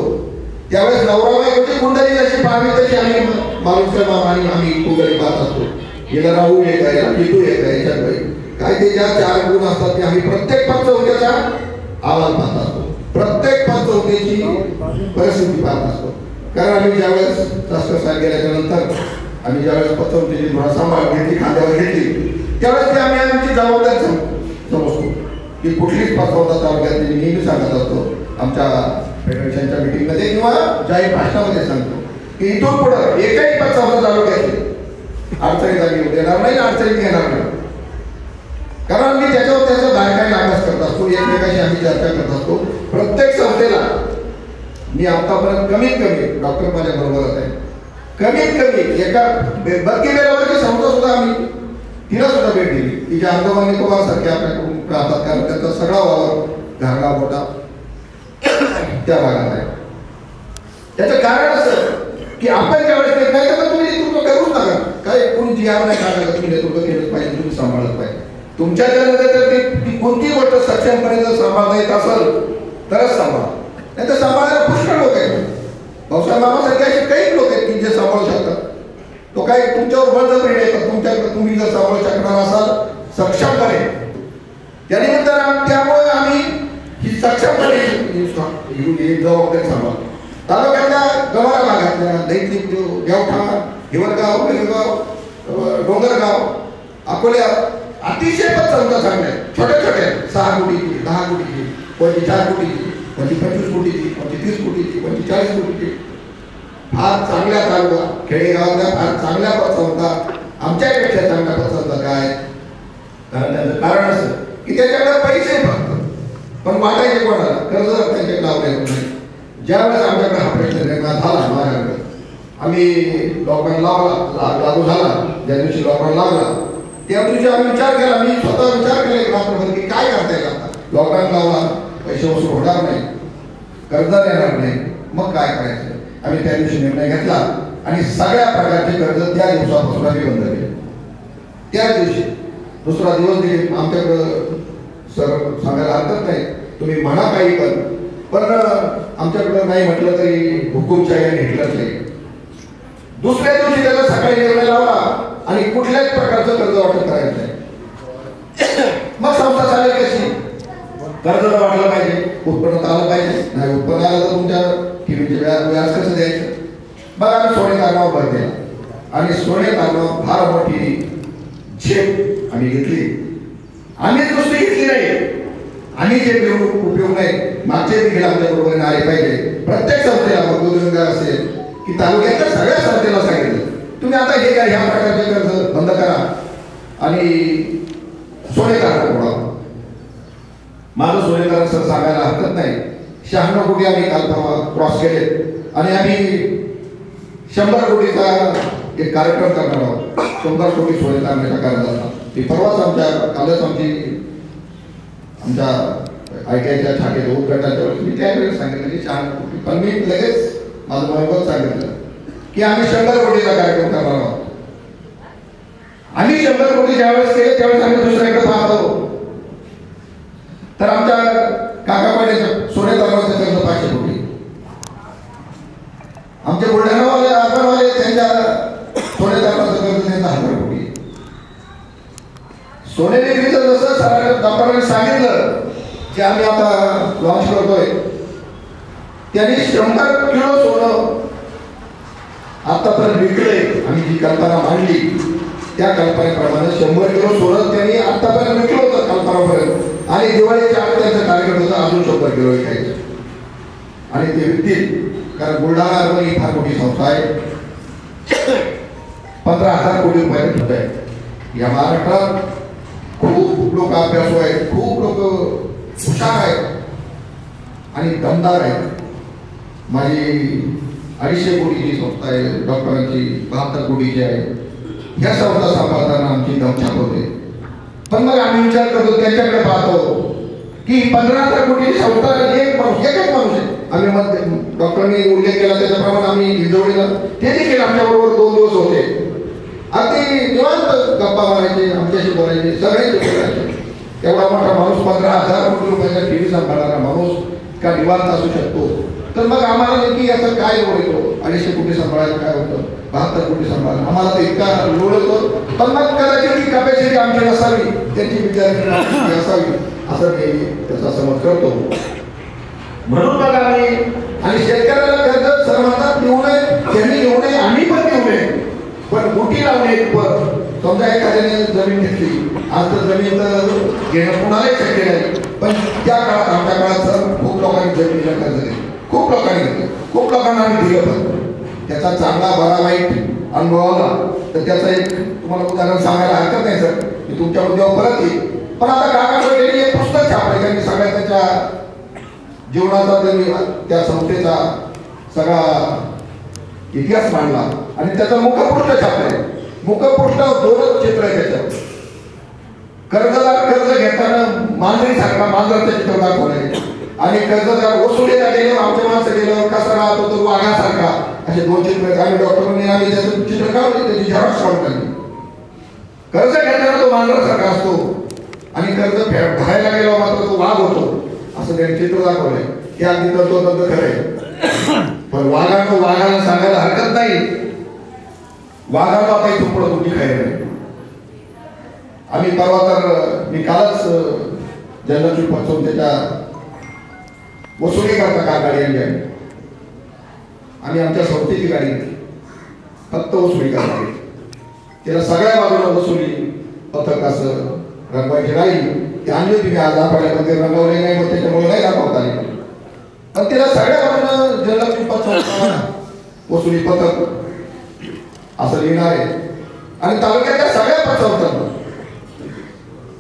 त्यावेळेस नवरा बायकोची कुंडली जशी पाहावी तशी आम्ही माणूसच्या मामाने आम्ही कुंडली पाहत असतो. याला राहू एक आहे, याला पितू एक आहे, याच्यात काय ते ज्या 4 गुण असतात ते आम्ही प्रत्येक पंचवटीचा आवाज पाहत असतो, प्रत्येक पंचवटीची परिस्थिती पाहत असतो. कारण आम्ही ज्यावेळेस शास्त्रसाहेब गेल्याच्या नंतर आम्ही ज्यावेळेस पंचवटीची थोडा सांभाळ घेतली, खांद्यावर घेतली त्यावेळेस ते आम्ही आमची जबाबदारी समजतो की कुठलीच पंचवटा तालुक्यात नेहमी सांगत असतो. आमच्या फेडरेशनच्या मीटिंगमध्ये किंवा जाहीर भाषणामध्ये सांगतो की इथून पुढं एकही पंचवटा तालुक्यातली अडचणीत आम्ही देणार नाही, अडचणीत घेणार नाही. कारण मी त्याच्यावर त्याचा बारकाईने अभ्यास करत असतो, एकमेकाशी आम्ही चर्चा करत असतो. प्रत्येक संस्थेला मी आतापर्यंत कमीत कमी डॉक्टर माझ्या बरोबरच आहे, कमीत कमी एका बदकी बेलावरची संस्था सुद्धा आम्ही तिला सुद्धा भेट दिली. तिच्या अंदोबांनी सारखे आपल्याकडून राहतात कारण त्याचा सगळा वावर घागरा मोठा त्या भागात आहे. त्याचं कारण असं की आपण ज्यावेळेस नाही तर तुम्ही नेतृत्व करूच नका, काय कोणी जी आर नाही काढायला तुम्ही नेतृत्व केलंच पाहिजे, तुम्ही सांभाळत पाहिजे. तुमच्या जर ती कोणती गोष्ट सक्षमपणे जर सांभाळता येत असेल तरच सांभाळा, नाही तर सांभाळायला पुष्कळ लोक आहेत. भाऊसाहेब मामासारखे असे काही लोक आहेत की जे सांभाळू शकतात. तो काही तुमच्यावर बळजबरी नाही, पण तुमच्याकडे तुम्ही जर सांभाळू शकणार असाल सक्षमपणे त्यानिमित्तानं त्यामुळे आम्ही ही सक्षमपणे जबाबदारी सांभाळतो. तालुक्यातल्या गवारा भागातल्या दैनिक देवठाण, हिवरगाव, बेलगाव, डोंगरगाव, अकोल्या अतिशय पतसंस्था चांगल्या छोट्या छोट्या 6 कोटीची, 10 कोटीची, कोणती 4 कोटीची, कोणती 25 कोटीची, कोणती 30 कोटीची, कोणती 40 कोटीची, फार चांगल्या तालुका खेडेगावातल्या फार चांगल्या पतसंस्था, आमच्यापेक्षा चांगल्या पतसंस्था काय. कारण त्याचं कारण असं की त्याच्याकडे पैसे फक्त पण वाटायचे कोणाला, कर्जदार त्यांच्याकडे लावले नाही. ज्यावेळेस आमच्याकडे हा प्रश्न निर्माण झाला माझ्याकडे, आम्ही लॉकडाऊन लागू झाला, ज्या दिवशी लॉकडाऊन लागला त्या दिवशी आम्ही विचार केला, मी स्वतः विचार केला एक रात्रभर की काय करता येईल. आता लॉकडाऊन लावला, पैसे वसूल होणार नाही, कर्जदार येणार नाही, मग काय करायचं. आम्ही त्या दिवशी निर्णय घेतला आणि सगळ्या प्रकारचे कर्ज त्या दिवसापासून आम्ही बंद केले. त्याच दिवशी दुसरा दिवस देखील आमच्याकडं सर सांगायला हरकत नाही, तुम्ही म्हणा काही पण आमच्याकडं नाही म्हटलं तरी हुकुमशाही आणि हिटलरशाही. दुसऱ्या दिवशी त्याला सकाळी निर्णय लावला आणि कुठल्याच प्रकारचं कर्ज वाटप करायचं नाही. मग संस्था चालेल कशी, कर्ज वाटलं पाहिजे, उत्पन्न आलं पाहिजे, नाही उत्पन्न आलं तर तुमच्या टीव्हीचे व्याज कसं द्यायचं. मग आम्ही सोने तारणावर भर दिला आणि सोने तारणावर फार मोठी झेप आम्ही घेतली. आम्हीच नुसती घेतली नाही, आम्ही जे उपयोग नाही मागचे देखील आमच्या बरोबरीने आले पाहिजे. प्रत्येक संस्थेला मग असेल की तालुक्यातल्या सगळ्या संस्थेला सांगितलं तुम्ही आता हे काय ह्या प्रकारचे कर्ज बंद करा आणि सोने तारण बोला. माझं सोने तारण सर सांगायला हरकत नाही, 96 कोटी आम्ही काल परवा क्रॉस केले आणि आम्ही 100 कोटीचा एक कार्यक्रम करणार आहोत. 100 कोटी सोने तारण्याचा कार्यक्रम ती परवाच कालच आमच्या ITIच्या शाखेत उद्घाटनाच्या वेळेस मी त्यावेळेस सांगितलं की 96 कोटी, पण मी लगेच माझं महत्वाचं सांगितलं की आम्ही 100 कोटीचा कार्यक्रम करणार आहोत. आम्ही 100 कोटी ज्यावेळेस केले त्यावेळेस आम्ही दुसऱ्याकडे पाहतो तर आमच्या काकापाड्याच्या सोने तारणाचं कर्ज 500 कोटी, आमचे बुलढाणावाले अर्बनवाले त्यांच्या सोने तारणाचं कर्ज त्यांचा 1000 कोटी. सोनेरी जसं सरांनी डॉक्टरांनी सांगितलं की आम्ही आता लॉन्च करतोय, त्यांनी 100 किलो सोनं आतापर्यंत विकलंय. आम्ही जी कल्पना मांडली त्या कल्पनेप्रमाणे 100 किलो सोनं त्यांनी आतापर्यंत विकलं होतं कल्पनापर्यंत, आणि दिवाळीच्या आत त्यांचं टार्गेट होतं अजून 100 किलो विकायचं, आणि ते विकतील. कारण बुलढाणा ही फार मोठी संस्था आहे, 15,000 कोटी रुपयाची फक्त आहे. या महाराष्ट्रात खूप लोक अभ्यासू आहेत, खूप लोक हुशार आहेत आणि दमदार आहेत. माझी 250 कोटीची संस्था आहे, डॉक्टरांची 72 कोटीची आहे. ह्या संस्था सांभाळताना आमची दमछाक होते. पण मग आम्ही विचार करतो, त्यांच्याकडे पाहतो की 15,000 कोटीची संस्था एकच माणूस आहे. आम्ही मग डॉक्टरांनी उल्लेख केला त्याच्याप्रमाणे आम्ही हिंजवडीला ते देखील आमच्याबरोबर 2 दिवस होते. अगदी निवांत गप्पा मारायचे, आमच्याशी बोलायचे, सगळ्यांशी बोलायचे. एवढा मोठा माणूस 15,000 कोटी रुपयाचा टीव्ही सांभाळणारा माणूस का निवांत असू शकतो? तर मग आम्हाला नेमकी याचा काय लोड येतो? 250 कोटी सांभाळायला काय होतं, 72 कोटी सांभाळायला आम्हाला तर इतका लोड येतो. पण मग कदाचित ती कपॅसिटी आमची नसावी, त्यांची विचार असावी असं मी त्याचा समज करतो. म्हणून मग आम्ही आणि शेतकऱ्याला कर्ज सर्वांना देऊ नये, त्यांनी देऊ नये, आम्ही पण देऊ नये, पण मोठी लावणे. समजा एखाद्याने जमीन घेतली, आज तर जमीन तर घेणं कुणालाही शक्य नाही, पण त्या काळात आमच्या काळात सर खूप लोकांनी जमिनीला कर्ज दिले, खूप लोकांनी घेतलं, खूप लोकांना आम्ही दिलं. पण त्याचा चांगला बरा वाईट अनुभव आला तर त्याचं एक तुम्हाला उदाहरण सांगायला हरकत नाही सर, की तुमच्या मुद्द्यावर परत येईल. पण आता काकांनी एक पुस्तक छापलं, त्यांनी सगळ्या त्याच्या जीवनाचा, त्यांनी त्या संस्थेचा सगळा इतिहास मांडला आणि त्याचा मुखपृष्ठ छापलंय. मुखपृष्ठावर 2च चित्र आहे त्याच्यावर. कर्जदार कर्ज घेताना मांजरीसारखा मांजराचं चित्र दाखवलंय, आणि कर्जदार वसुलीला गेल्यावर आमच्या माणसं गेल्यावर कसा राहतो तो वाघासारखा, असे 2 चित्र आहेत. आम्ही डॉक्टरांनी आम्ही त्याचं चित्र काढलं, त्याची झेरॉक्स काढून टाकली. कर्ज घेताना तो मांजरासारखा असतो आणि कर्ज भरायला गेल्यावर मात्र तो वाघ होतो, असं त्यांनी चित्र दाखवलंय. ते अगदी तंतोतंत खरंय. पण वाघाला सांगायला हरकत नाही, वाघाला आता इथून पुढे तुमची खायला नाही. आम्ही परवा तर मी कालच जनलक्ष्मी पतसंस्थेच्या वसुली करता का गाडी आणली आहे. आम्ही आमच्या संस्थेची गाडी घेतली, फक्त वसुली करता. त्याला सगळ्या बाजूला वसुली पथक असं रंगवायची राहील. ती आणली होती मी आज दाखवायला, रंगवले नाही, मग त्याच्यामुळे नाही दाखवता आली. पण तिला सगळ्या बाजूला जनलक्ष्मी पतसंस्था वसुली पथक असं लिहिणार आहे. आणि तालुक्यातल्या सगळ्या पतसंस्थांना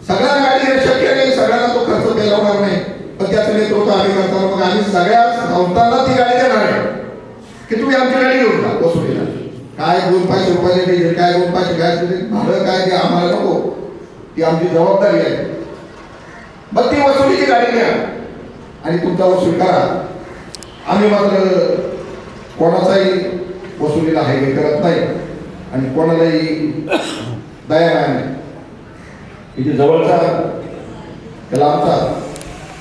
सगळ्यांना गाडी घेणं शक्य नाही, सगळ्यांना तो खर्च द्यायला होणार नाही. पण त्याचं नेतृत्व आम्ही करताना मग आम्ही सगळ्या संस्थांना ती गाडी देणार आहे की तुम्ही आमची गाडी घेऊन जा वसुलीला. काय 2-5 रुपयाचे डिझेल, काय 2-5 गॅस, भाडं काय ते आम्हाला नको, ती आमची जबाबदारी आहे. मग ती वसुलीची गाडी घ्या आणि तुमचा वसूल करा. आम्ही मात्र कोणाचाही वसुलीला हायवे करत नाही आणि कोणालाही दया नाही. इथे जवळचा त्याला आमचा,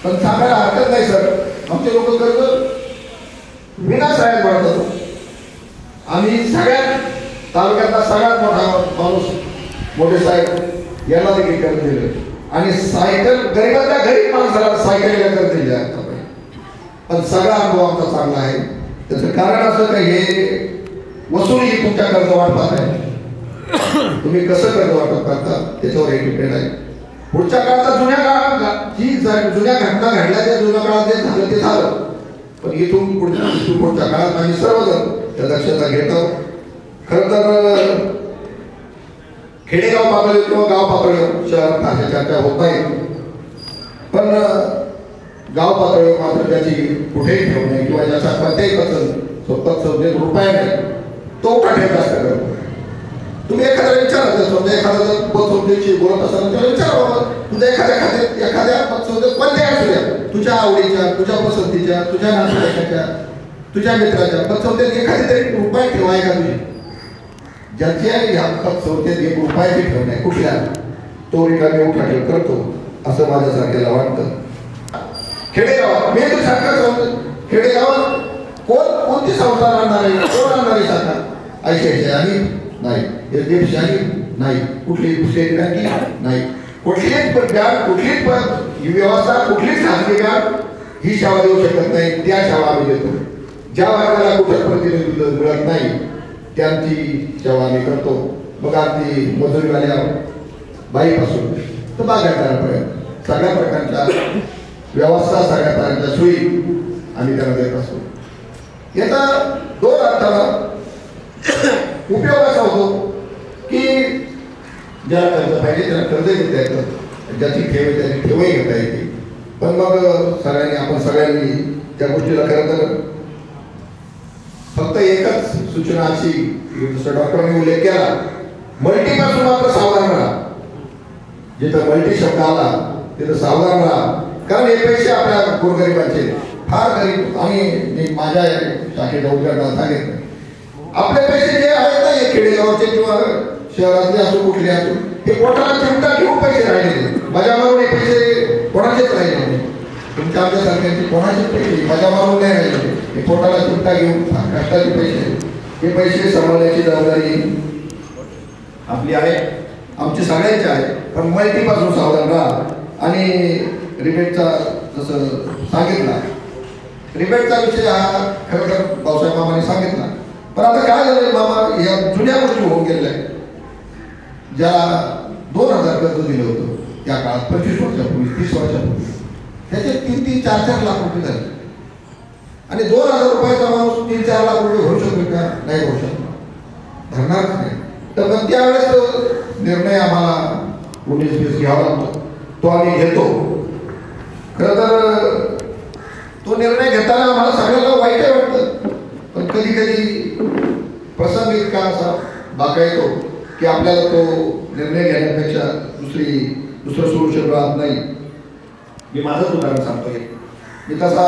पण सांगायला हरकत नाही सर, आमचे लोक कर्ज विनासाहेब वाढतात. आम्ही सगळ्यात तालुक्यातला सगळ्यात मोठा माणूस मोठे साहेब यांना देखील कर्ज दिलं, आणि सायकल गरीबाच्या गरीब माणसाला सायकलीला कर्ज दिले आतापर्यंत. पण सगळा अनुभव आमचा चांगला आहे. त्याचं कारण असं का हे वसुली तुमच्या कर्ज वाटपात आहे, तुम्ही कसं कर्ज वाटप करता त्याच्यावर हे डिपेंड आहे. पुढच्या काळात जुन्या काळात जी जुन्या घटना घडल्या त्या जुन्या काळात जे झालं ते झालं, पण इथून पुढच्या काळात आम्ही सर्वजण त्या दक्षता घेतो. खरं तर खेडेगाव पातळीवर किंवा गाव पातळीवर शहरात अशा चर्चा होत नाही, पण गाव पातळीवर मात्र त्याची कुठेही ठेवू नये किंवा ज्याचा प्रत्येक पतसंस्थेत रुपया नाही तो काठे जास्त करतो. तुम्ही एखाद्याला विचारायचं, समजा एखादा जर पतसंस्थेची बोलत असाल त्याला विचारा, बाबा तुझ्या एखाद्या खात्यात एखाद्या पतसंस्थेत कोणत्या असू द्या, तुझ्या आवडीच्या, तुझ्या पसंतीच्या, तुझ्या नातेवाईकाच्या, तुझ्या मित्राच्या पतसंस्थेत एखादी तरी रुपये ठेवाय का तुझी? ज्याच्या ह्या पतसंस्थेत 1 रुपयाची ठेव नाही कुठल्या, तो रिकामी उठा ठेव करतो असं माझ्यासारख्याला वाटतं. खेडेगावात मी तर शाखा खेडेगावात कोणती संस्था आणणार आहे, कोण आणणार आहे शाखा? ICICI आणि नाही, HDFC आणि नाही, कुठली स्टेट बँकिंग नाही, कुठलीच बँक, कुठलीच व्यवस्था, कुठलीच खाजगी बँक ही सेवा देऊ शकत नाही. त्या सेवा आम्ही देतो. ज्या वर्गाला कुठं प्रतिनिधित्व मिळत नाही त्यांची सेवा आम्ही करतो. मग अगदी मजुरीवाल्या बाईपासून तर बागायतदारापर्यंत सगळ्या प्रकारच्या व्यवस्था, सगळ्या प्रकारच्या सोयी आम्ही त्यांना देत असतो. याचा दोन अर्थाला उपयोग असा होतो की ज्याला कर्ज पाहिजे त्याला कर्ज घेता येतं, ज्याची ठेव आहे त्याची ठेवही घेता येते. पण मग आपण सगळ्यांनी त्या गोष्टीला खरं तर फक्त एकच सूचना अशी, जसं डॉक्टरांनी उल्लेख केला, मल्टीपासून मात्र सावधान राहा. जिथं मल्टी शब्द आला तिथं सावधान राहा. कारण हे पैसे आपल्या गोरगरिबांचे फार गरीब, आणि माझ्या शाखेच्या उद्घाटनाला सांगितलं, आपले पैसे जे आहेत ना हे खेडेगावचे किंवा शहरातले असो कुठले असो, हे पोटाला चिमटा घेऊन पैसे राहिलेले, मजा मारून हे पैसे कोणाचेच राहिले नाही. तुमच्या आमच्या सरकारचे कोणाचेच पैसे मजा मारून नाही राहिले, हे पोटाला चिमटा घेऊन कष्टाचे पैसे, हे पैसे सांभाळण्याची जबाबदारी आपली आहे, आमची सगळ्यांची आहे. पण माहितीपासून सावधान राहा. आणि रिबेटचा जसं सांगितला, रिबेटचा विषय हा खरं तर भाऊसाहेब मामाने सांगितला. पण आता काय झालं मामा, या जुन्या गोष्टी होऊन गेलेल्या आहेत. ज्याला 2000 कर्ज दिलं होतं त्या काळात, 25 वर्षापूर्वी, 30 वर्षापूर्वी, त्याचे 3-3, 4-4 लाख रुपये झाले. आणि 2000 रुपयाचा माणूस 3-4 लाख रुपये भरू शकतो का? नाही भरू शकतो, भरणारच नाही. तर मग त्यावेळेस निर्णय आम्हाला 19-20 घ्यावा लागतो. तो आम्ही घेतो. खरं तर तो निर्णय घेताना आम्हाला सगळ्यांना वाईटही वाटतं, पण कधी कधी प्रसंग इतका असा बाका येतो की आपल्याला तो निर्णय घेण्यापेक्षा दुसरं सोल्युशन राहत नाही. मी माझंच उदाहरण सांगतोय. मी तसा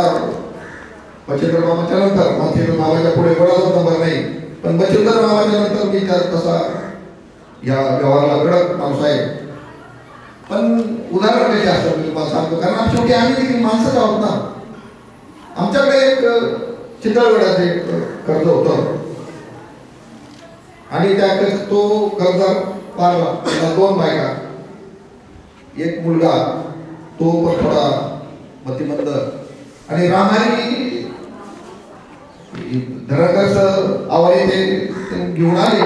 बचेंद्र मामाच्या नंतर, बचेंद्र मामाच्या पुढे कोणाचाच नंबर नाही, पण बचेंद्र मामाच्या नंतर मी तसा या व्यवहाराला कडक माणूस आहे. पण उदाहरण कसे असतं मी तुम्हाला सांगतो, कारण शेवटी आम्ही देखील माणसंच आहोत ना. आमच्याकडे एक चितळगडाचे कर्ज होतं आणि त्या तो कर्ज पारला. त्याला 2 बायका, एक मुलगा, तो पण थोडा मतिमंद, आणि रामारी धरणाचं आवाज ते घेऊन आले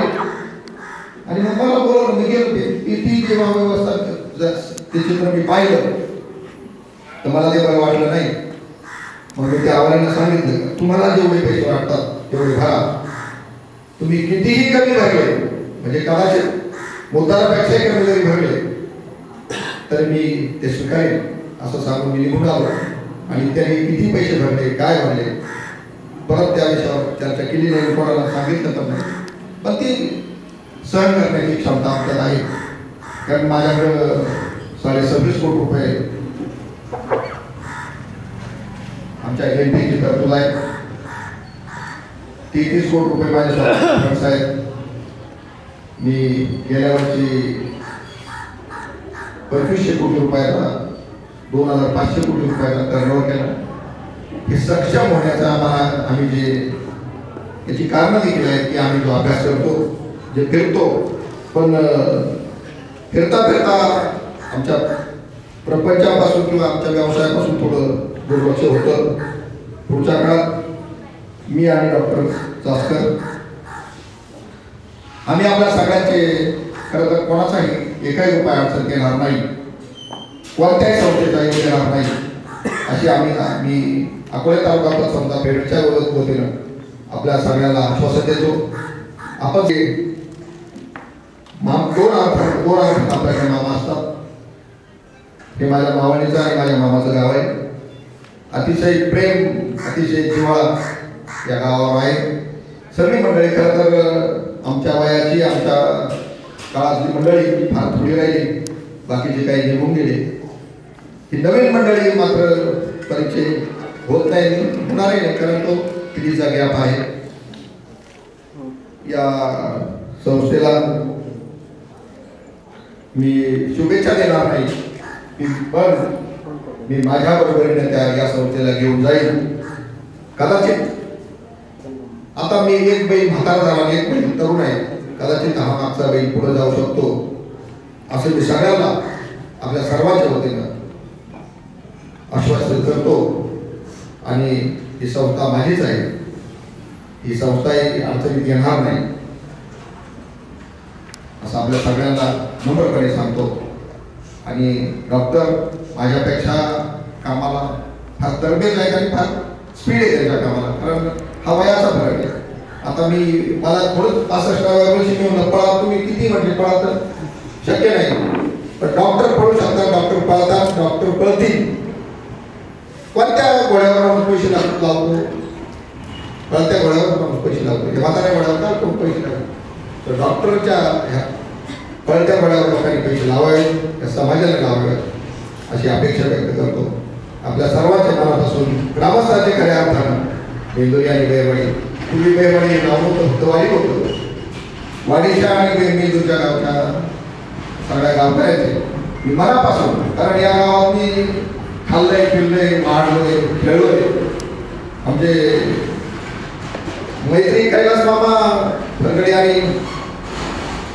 आणि मग मला बोलवलं. मी गेलो. ती जेव्हा व्यवस्था ते चित्र मी पाहिलं तर मला ते बरं वाटलं नाही. मग मी त्या आवाजाने सांगितलं, तुम्हाला जेवढे पैसे वाटतात तेवढे भरा. तुम्ही कितीही कमी भरले, म्हणजे कदाचित मुद्दारापेक्षाही कमी जरी भरले तर मी ते स्वीकारेन असं सांगून मी निघून आलो. आणि त्यांनी किती पैसे भरले, काय भरले, परत त्या विषयावर चर्चा केली नाही, कोणाला सांगितलं पण नाही. पण ती सहन करण्याची क्षमता आपल्याला आहे. कारण माझ्याकडं 26.5 कोटी रुपये आमच्या एनपीची तरतूद आहे. 33 कोटी रुपये माझ्या आहेत. मी गेल्या वर्षी 2500 कोटी रुपयाचा 2500 कोटी रुपयाचा टर्नओव्हर केला. हे सक्षम होण्याचा आम्ही जे याची कारणं देखील आहेत की आम्ही जो अभ्यास करतो, जे फिरतो, पण फिरता फिरता आमच्या प्रपंचापासून किंवा आमच्या व्यवसायापासून थोडं दुर्लक्ष होतं. पुढच्या काळात मी आणि डॉक्टर चासकर आम्ही आपल्या सगळ्यांचे खरं तर कोणाचाही एकाही रुपया अडचण येणार नाही, कोणत्याही संस्थेचा येणार नाही अशी आम्ही अकोले तालुका समजा पेडच्या वतीनं आपल्या सगळ्यांना आश्वासन देतो. आपण दोन अर्थ आपल्याकडे मामा असतात. हे माझ्या मावळीचं आणि माझ्या मामाचं गाव आहे. अतिशय प्रेम, अतिशय जिव्हाळा या गावावर आहे. सगळी मंडळी खरं तर आमच्या वयाची, आमच्या काळातली मंडळी फार थोडी राहिली, बाकीचे काही निघून गेले. ही नवीन मंडळी मात्र परिचय होत नाही, होणारही नाही, कारण तो पिढीचा गॅप आहे. या संस्थेला मी शुभेच्छा देणार नाही, पण मी माझ्या बरोबरीने या संस्थेला घेऊन जाईल. कदाचित आता मी एक बैल म्हातारा झाला, एक बैल तरुण आहे, कदाचित हा मागचा बैल पुढे जाऊ शकतो असं मी सगळ्यांना आपल्या सर्वांच्या वतीनं आश्वासन करतो आणि ही संस्था माझीच आहे, ही संस्थाही अडचणीत येणार नाही असं आपल्या सगळ्यांना नम्रपणे सांगतो. आणि डॉक्टर माझ्यापेक्षा कामाला फार तरबेज आहे आणि फार स्पीड आहे त्यांच्या कामाला, कारण हा वयाचा फरक आहे. आता मला थोडं 65व्या वर्षी मी म्हणलं पळा, तुम्ही किती म्हटले पळा तर शक्य नाही, पण डॉक्टर पळू शकतात, डॉक्टर पळतात, डॉक्टर पळतील. कोणत्या गोळ्यावर माणूस पैसे लावतो, कोणत्या गोळ्यावर माणूस पैसे लावतो, हे म्हाताऱ्या गोळ्यावर कोण पैसे लावतो, तर डॉक्टरच्या ह्या पळत्या गोळ्यावर लोकांनी पैसे लावावेत, या समाजाला लावावेत अशी अपेक्षा व्यक्त करतो. आपल्या सर्वांच्या मनापासून ग्रामस्थांचे खऱ्या अर्थानं मेंदोरी आणि बेळवाडी, पूर्वी बेळवाडी नाव होतं फक्त वाडी होतं, वाडीच्या आणि मेंदूरच्या गावच्या सगळ्या गावकऱ्यांचे मी मनापासून, कारण या गावात मी खाल्लंय, फिरलंय, मारलोय, खेळलोय. आमचे मैत्री कैलास मामा फरगडे आणि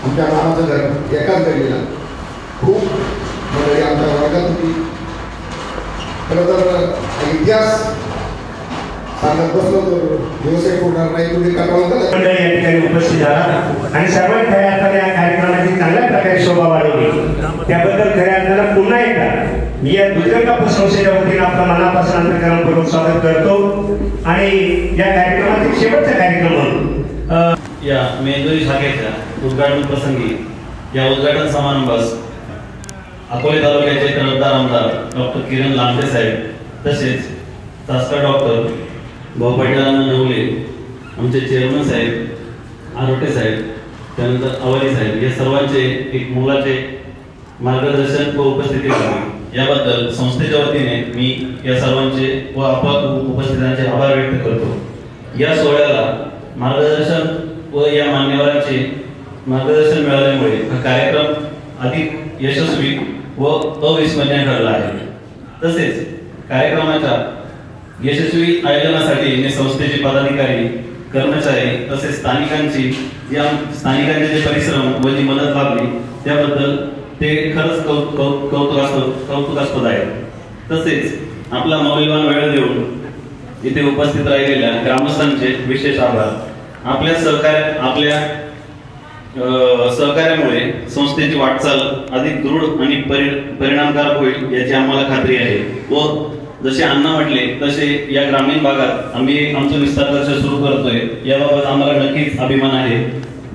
आमच्या मामाचं घर एकाच गल्लीला, खूप मंडळी आमच्या वर्गात होती. खरं तर इतिहास सांगत बसलो तर दिवसही पूर्ण नाही, तुम्ही मंडळी या ठिकाणी उपस्थित झाला आणि सर्वात खऱ्या अर्थाने या कार्यक्रमाची चांगल्या प्रकारे शोभा वाढवली, त्याबद्दल खऱ्या अर्थानं पुन्हा एकदा मी या दुर्गम कापूर संस्थेच्या वतीने आपलं मनापासून अंतःकरणपूर्वक स्वागत करतो. आणि या कार्यक्रमातील शेवटचा कार्यक्रम म्हणून या मेंदोरी शाखेच्या उद्घाटन प्रसंगी या उद्घाटन समारंभास अकोले तालुक्याचे तळपदार आमदार डॉक्टर किरण लांबे साहेब, तसेच तासकर डॉक्टर भाऊ पाटील नवले, आमचे चेअरमन साहेब, आरोटे साहेब, त्यानंतर अवली साहेब, या सर्वांचे एक मुलाचे मार्गदर्शन व उपस्थिती लाभली. याबद्दल संस्थेच्या वतीने मी या सर्वांचे व उपस्थितांचे आभार व्यक्त करतो. या सोहळ्याला मार्गदर्शन व या मान्यवरांचे मार्गदर्शन मिळाल्यामुळे हा कार्यक्रम अधिक यशस्वी व अविस्मरणीय ठरला आहे. तसेच कार्यक्रमाच्या यशस्वी आयोजनासाठी मी संस्थेचे पदाधिकारी, कर्मचारी तसेच स्थानिकांचे जे परिश्रम व जी मदत लाभली त्याबद्दल ते खरंच कौतुकास्पद आहे. तसेच आपला मौल्यवान वेळ देऊन इथे उपस्थित राहिलेल्या ग्रामस्थांचे विशेष आभार. आपल्या सहकार्यामुळे संस्थेची वाटचाल अधिक दृढ आणि परिणामकारक होईल याची आम्हाला खात्री आहे. व जसे अण्णा म्हटले तसे या ग्रामीण भागात आम्ही आमचं विस्तार दर्शन सुरू करतोय, याबाबत आम्हाला नक्कीच अभिमान आहे.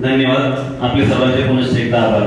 धन्यवाद. आपले सर्वांचे पुनश्च एकदा आभार.